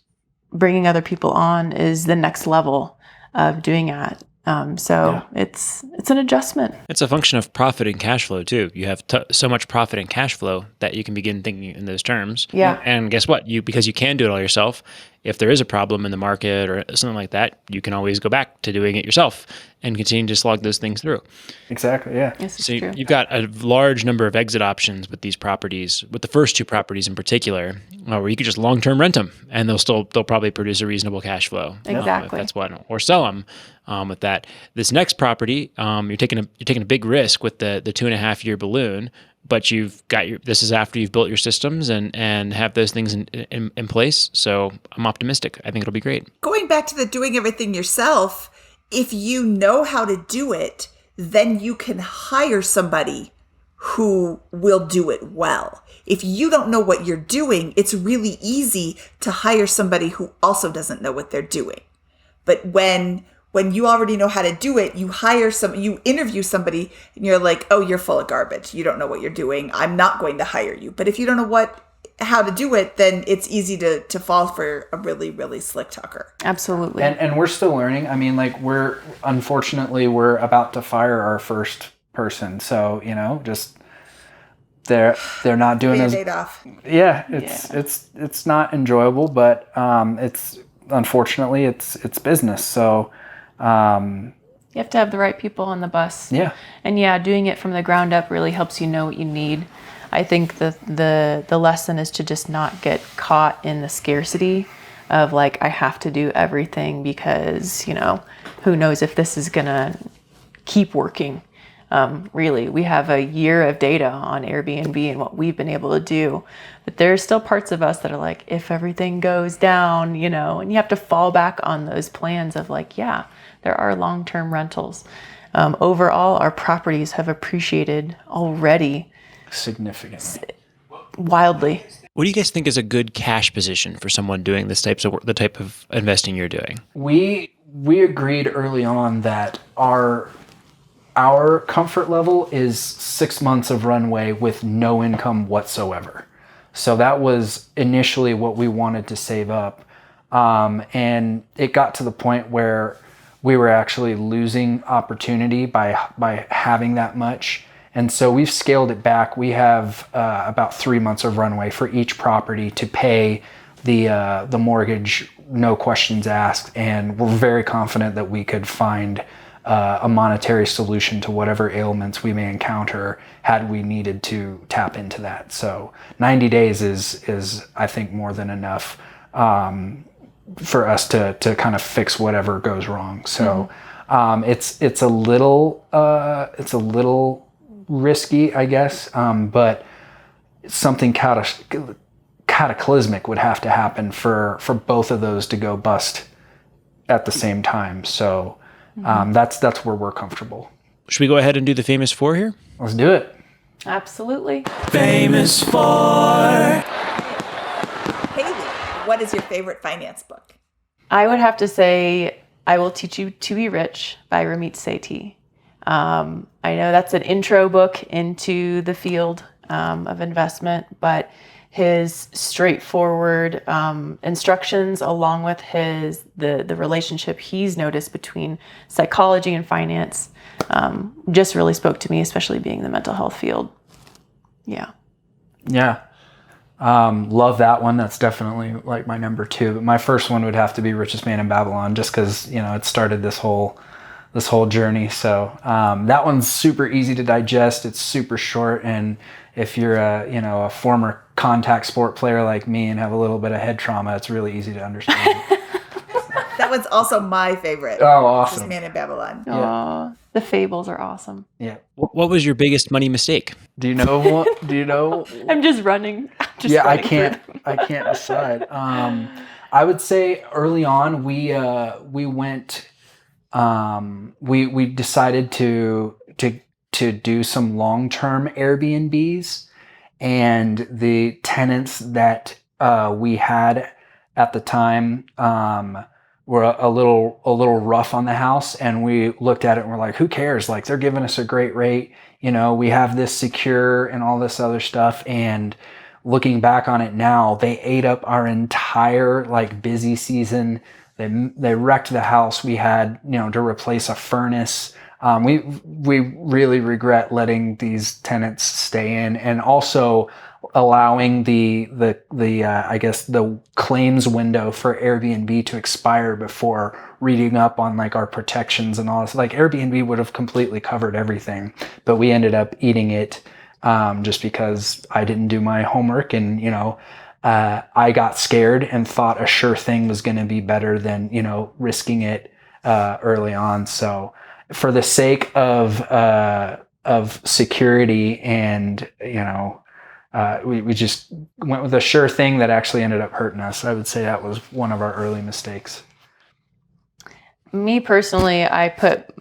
bringing other people on is the next level of doing that. It's an adjustment. It's a function of profit and cash flow too. You have so much profit and cash flow that you can begin thinking in those terms. Yeah. And guess what? Because you can do it all yourself, if there is a problem in the market or something like that, you can always go back to doing it yourself and continue to slog those things through. Exactly. Yeah. Yes, so true. You've got a large number of exit options with these properties, with the first two properties in particular, where you could just long-term rent them and they'll probably produce a reasonable cash flow. Exactly. If that's what, or sell them with that. This next property, you're taking a big risk with the 2.5-year balloon, but this is after you've built your systems and have those things in place. So I'm optimistic. I think it'll be great. Going back to the doing everything yourself, if you know how to do it, then you can hire somebody who will do it well. If you don't know what you're doing, it's really easy to hire somebody who also doesn't know what they're doing. But when you already know how to do it, you interview somebody and you're like, oh, you're full of garbage. You don't know what you're doing. I'm not going to hire you. But if you don't know how to do it, then it's easy to fall for a really, really slick talker. Absolutely. And we're still learning. I mean, like we're about to fire our first person. So, just they're not doing as off. Yeah, it's not enjoyable, but it's unfortunately it's business. So you have to have the right people on the bus. Yeah. And doing it from the ground up really helps you know what you need. I think the lesson is to just not get caught in the scarcity of like, I have to do everything because, who knows if this is going to keep working. Really, we have a year of data on Airbnb and what we've been able to do, but there's still parts of us that are like, if everything goes down, and you have to fall back on those plans of like, yeah, there are long-term rentals. Overall, our properties have appreciated already significantly, wildly. What do you guys think is a good cash position for someone doing this the type of investing you're doing? We agreed early on that our comfort level is 6 months of runway with no income whatsoever. So that was initially what we wanted to save up. And it got to the point where we were actually losing opportunity by having that much. And so we've scaled it back. We have about 3 months of runway for each property to pay the mortgage, no questions asked. And we're very confident that we could find a monetary solution to whatever ailments we may encounter had we needed to tap into that. So 90 days is I think more than enough for us to kind of fix whatever goes wrong. So it's a little risky, I guess, but something cataclysmic would have to happen for both of those to go bust at the same time. So that's where we're comfortable. Should we go ahead and do the famous four here? Let's do it. Absolutely. Famous four. Haley, what is your favorite finance book? I would have to say I Will Teach You to Be Rich by Ramit Sethi. I know that's an intro book into the field of investment, but his straightforward instructions, along with the relationship he's noticed between psychology and finance, just really spoke to me, especially being in the mental health field. Yeah. Love that one. That's definitely like my number 2. But my first one would have to be Richest Man in Babylon, just because it started this whole journey. So that one's super easy to digest. It's super short, and if you're a former contact sport player like me and have a little bit of head trauma, it's really easy to understand. That one's also my favorite. Oh, awesome. This Man in Babylon. Yeah. The fables are awesome. Yeah. What was your biggest money mistake? Do you know what? Do you know? I'm just running. I can't decide. I would say early on we went. We decided to do some long-term Airbnbs, and the tenants that we had at the time were a little rough on the house, and we looked at it and we're like, who cares? Like, they're giving us a great rate. We have this secure and all this other stuff. And looking back on it now, they ate up our entire busy season. They wrecked the house. We had, to replace a furnace. We really regret letting these tenants stay in, and also allowing the claims window for Airbnb to expire before reading up on our protections and all this. Airbnb would have completely covered everything, but we ended up eating it just because I didn't do my homework, and I got scared and thought a sure thing was going to be better than risking it early on. So for the sake of security and we just went with a sure thing that actually ended up hurting us. I would say that was one of our early mistakes. Me personally,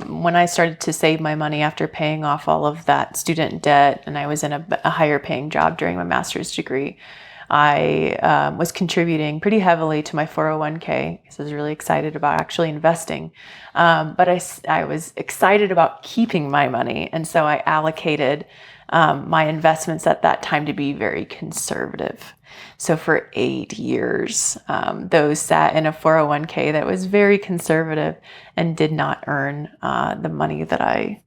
when I started to save my money after paying off all of that student debt, and I was in a higher paying job during my master's degree, I was contributing pretty heavily to my 401k because I was really excited about actually investing. But I was excited about keeping my money. And so I allocated my investments at that time to be very conservative. So for 8 years, those sat in a 401k that was very conservative and did not earn the money that I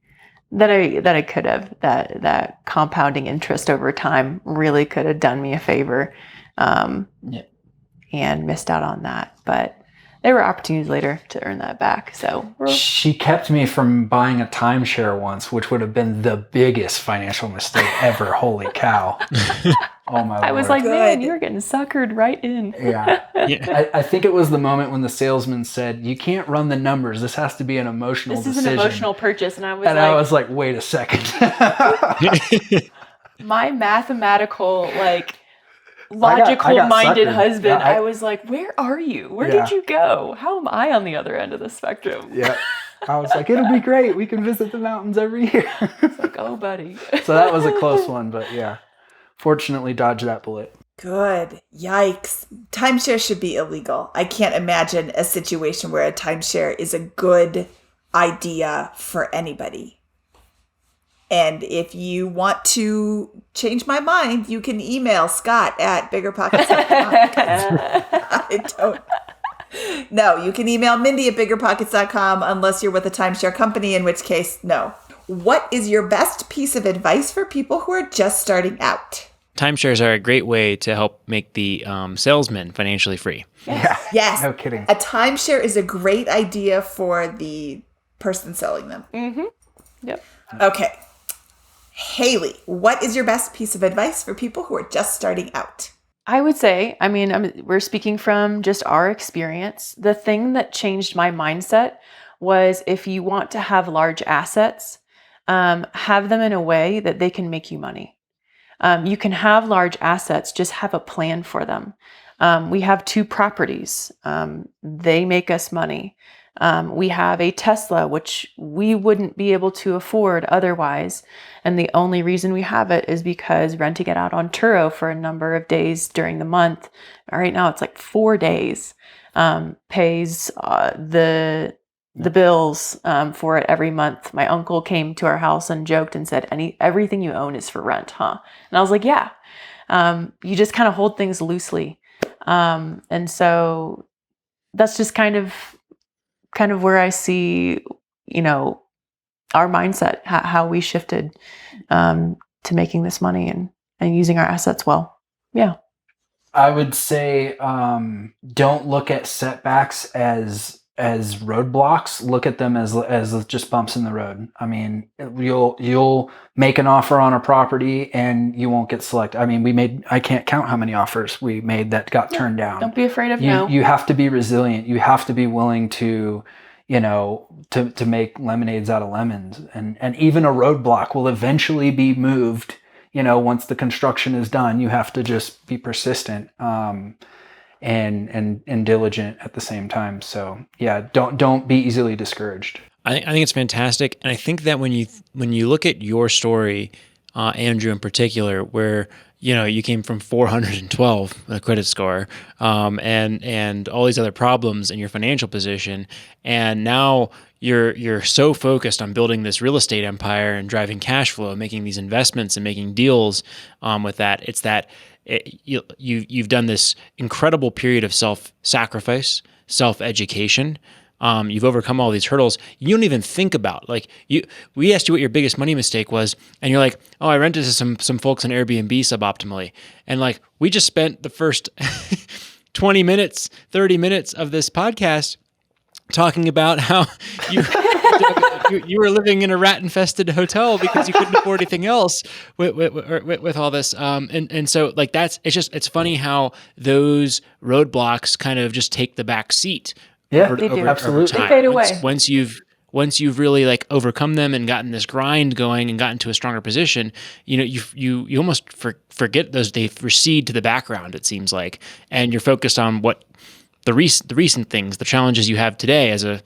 could have. That compounding interest over time really could have done me a favor, and missed out on that. But there were opportunities later to earn that back. So she kept me from buying a timeshare once, which would have been the biggest financial mistake ever. Holy cow. Oh my I was Lord. like, man, Good. you're getting suckered right in. Yeah. Yeah. I think it was the moment when the salesman said, "You can't run the numbers. This has to be an emotional This is decision." an emotional purchase. And I was And like, I was like, wait a second. my mathematical, like, logical-minded suckered. husband, Yeah, I was like, where are you? Where Yeah. did you go? How am I on the other end of the spectrum? Yeah. I was like, it'll be great. We can visit the mountains every year. Like, oh, buddy. So that was a close one, but yeah. Fortunately, dodged that bullet. Good. Yikes. Timeshare should be illegal. I can't imagine a situation where a timeshare is a good idea for anybody. And if you want to change my mind, you can email Scott at BiggerPockets.com. I don't. No, you can email Mindy at BiggerPockets.com unless you're with a timeshare company, in which case, no. What is your best piece of advice for people who are just starting out? Timeshares are a great way to help make the salesman financially free. Yeah. Yes. No kidding. A timeshare is a great idea for the person selling them. Mm-hmm. Yep. Okay. Haley, what is your best piece of advice for people who are just starting out? I would say, we're speaking from just our experience. The thing that changed my mindset was if you want to have large assets, have them in a way that they can make you money. You can have large assets, just have a plan for them. We have 2 properties. They make us money. We have a Tesla, which we wouldn't be able to afford otherwise. And the only reason we have it is because renting it out on Turo for a number of days during the month, right now it's like 4 days, pays the bills for it every month. My uncle came to our house and joked and said, everything you own is for rent, huh? And I was like, yeah. You just kind of hold things loosely. And so that's just kind of where I see, our mindset, how we shifted to making this money and using our assets well. Yeah. I would say don't look at setbacks as roadblocks. Look at them as just bumps in the road. I mean, you'll make an offer on a property and you won't get selected. I mean, I can't count how many offers we made that got turned down. Don't be afraid of no. You have to be resilient. You have to be willing to, to make lemonades out of lemons. And even a roadblock will eventually be moved. Once the construction is done, you have to just be persistent. And diligent at the same time. So yeah, don't be easily discouraged. I think it's fantastic, and I think that when you look at your story, Andrew in particular, where you came from 412 a credit score, and all these other problems in your financial position, and now you're so focused on building this real estate empire and driving cash flow, making these investments and making deals with that. It's that. You've done this incredible period of self-sacrifice, self-education. You've overcome all these hurdles. You don't even think about we asked you what your biggest money mistake was, and you're like, oh, I rented to some folks on Airbnb suboptimally, and we just spent the first 20 minutes, 30 minutes of this podcast talking about how you were living in a rat-infested hotel because you couldn't afford anything else with all this. And so it's funny how those roadblocks kind of just take the back seat. Yeah, over time. They fade away. Once you've really overcome them and gotten this grind going and gotten to a stronger position, you almost forget those. They recede to the background, it seems like, and you're focused on what the recent things, the challenges you have today as a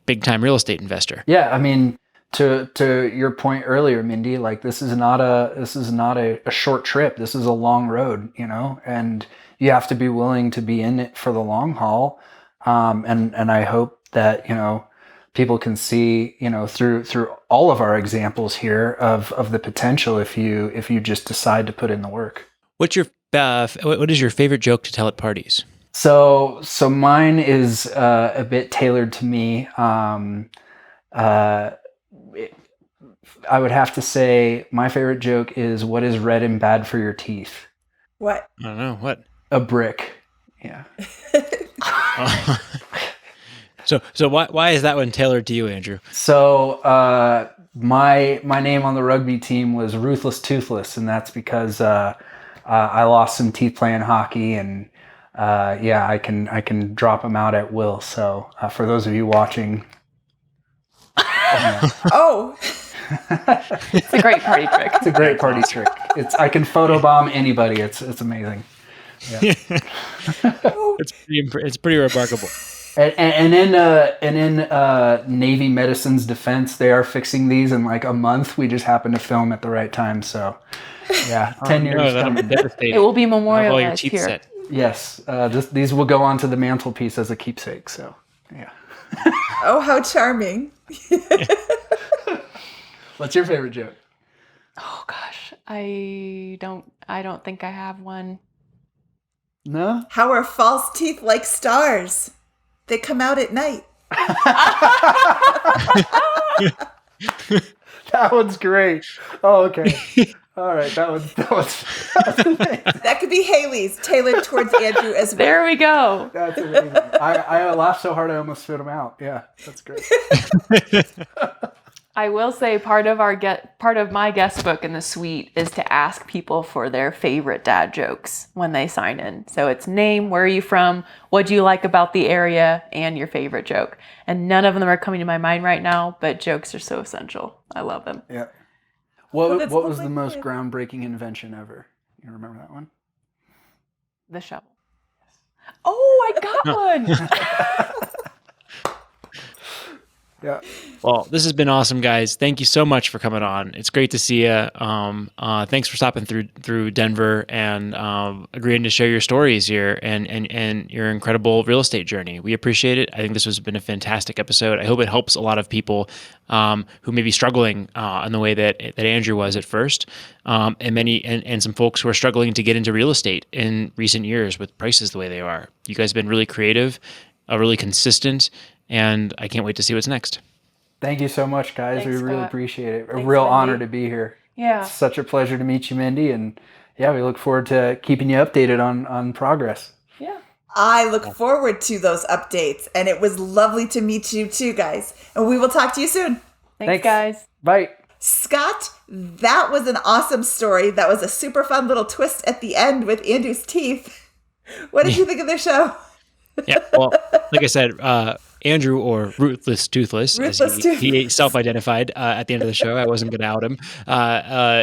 big time real estate investor. Yeah, I mean, to your point earlier, Mindy, this is not a short trip. This is a long road, and you have to be willing to be in it for the long haul. And I hope that people can see through all of our examples here of the potential if you just decide to put in the work. What is your favorite joke to tell at parties? So mine is a bit tailored to me. I would have to say my favorite joke is, what is red and bad for your teeth? What? I don't know. What? A brick. Yeah. So why is that one tailored to you, Andrew? So my name on the rugby team was Ruthless Toothless, and that's because I lost some teeth playing hockey, and yeah, I can drop them out at will. So for those of you watching, Oh, It's a great party trick. it's a great party trick. I can photobomb anybody. It's amazing. Yeah. It's pretty remarkable. And in Navy Medicine's defense, they are fixing these in like a month. We just happened to film at the right time, so yeah, 10 years that'll be coming. devastating. It will be Have all your memorialized teeth here. set. Yes, these will go onto the mantelpiece as a keepsake. So yeah. oh, how charming. What's your favorite joke? Oh gosh, I don't think I have one. No. How are false teeth like stars? They come out at night. That one's great. Oh, okay. All right, that was amazing. That could be Haley's, tailored towards Andrew as well. There we go. That's amazing. I laughed so hard I almost spit them out. Yeah, that's great. I will say part of my guest book in the suite is to ask people for their favorite dad jokes when they sign in. So it's name, where are you from, what do you like about the area, and your favorite joke. And none of them are coming to my mind right now, but jokes are so essential. I love them. Yeah. What that's was the lovely. most groundbreaking invention ever? You remember that one? The shovel. Oh, I got one. Yeah. Well, this has been awesome, guys. Thank you so much for coming on. It's great to see you. Thanks for stopping through Denver and agreeing to share your stories here and your incredible real estate journey. We appreciate it. I think this has been a fantastic episode. I hope it helps a lot of people who may be struggling in the way that Andrew was at first, and some folks who are struggling to get into real estate in recent years with prices the way they are. You guys have been really creative, really consistent, and I can't wait to see what's next. Thank you so much, guys. Thanks, we really Scott. appreciate it. A Thanks, real Mindy. honor to be here. Yeah. It's such a pleasure to meet you, Mindy. And yeah, we look forward to keeping you updated on progress. Yeah. I look forward to those updates, and it was lovely to meet you too, guys. And we will talk to you soon. Thanks, guys. Bye. Scott, that was an awesome story. That was a super fun little twist at the end with Andrew's teeth. What did you think of the show? Yeah, well, like I said, Andrew, or Ruthless Toothless, Ruthless as he self-identified at the end of the show, I wasn't going to out him,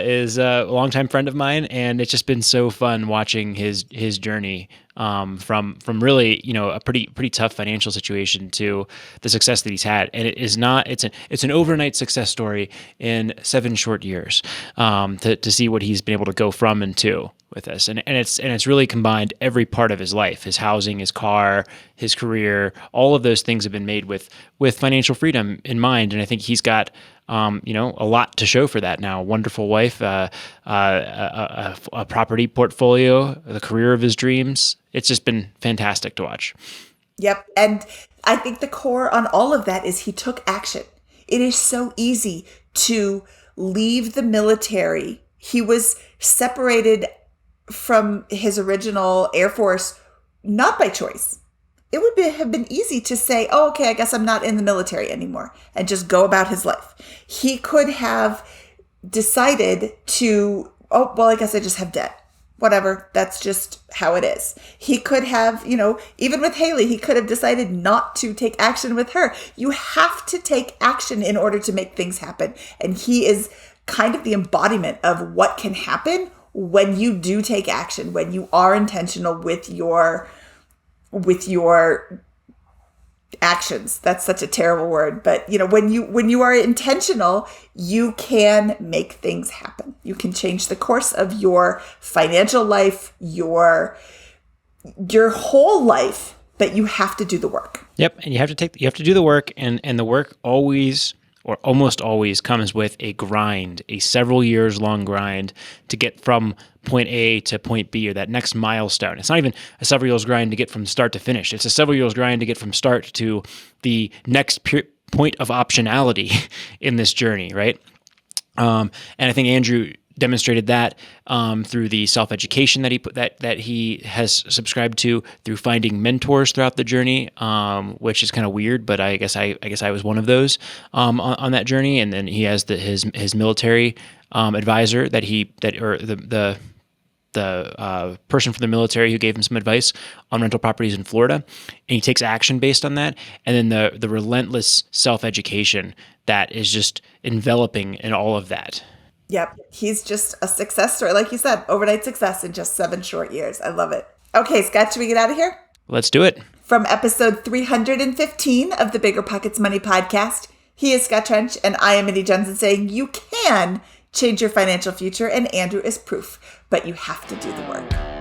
is a longtime friend of mine, and it's just been so fun watching his journey from really, a pretty tough financial situation to the success that he's had. And it's an overnight success story in 7 short years to see what he's been able to go from and to with this. And it's really combined every part of his life, his housing, his car, his career, all of those things have been made with financial freedom in mind. And I think he's got a lot to show for that now. A wonderful wife, a property portfolio, the career of his dreams. It's just been fantastic to watch. Yep. And I think the core on all of that is he took action. It is so easy to leave the military. He was separated from his original Air Force, not by choice. It would have been easy to say, oh, okay, I guess I'm not in the military anymore, and just go about his life. He could have decided to, oh, well, I guess I just have debt. Whatever, that's just how it is. He could have, even with Haley, he could have decided not to take action with her. You have to take action in order to make things happen. And he is kind of the embodiment of what can happen when you do take action, when you are intentional with your actions. That's such a terrible word, but when you are intentional, you can make things happen. You can change the course of your financial life, your whole life, but you have to do the work. Yep, and you have to do the work, and the work always, or almost always, comes with a grind, a several years long grind to get from point A to point B, or that next milestone. It's not even a several years grind to get from start to finish. It's a several years grind to get from start to the next point of optionality in this journey, right? And I think Andrew demonstrated that through the self-education that he has subscribed to, through finding mentors throughout the journey, which is kind of weird, but I guess I was one of those on that journey. And then he has his military advisor the person from the military who gave him some advice on rental properties in Florida, and he takes action based on that. And then the relentless self-education that is just enveloping in all of that. Yep. He's just a success story. Like you said, overnight success in just 7 short years. I love it. Okay, Scott, should we get out of here? Let's do it. From episode 315 of the Bigger Pockets Money podcast, he is Scott Trench and I am Mindy Johnson saying you can change your financial future, and Andrew is proof, but you have to do the work.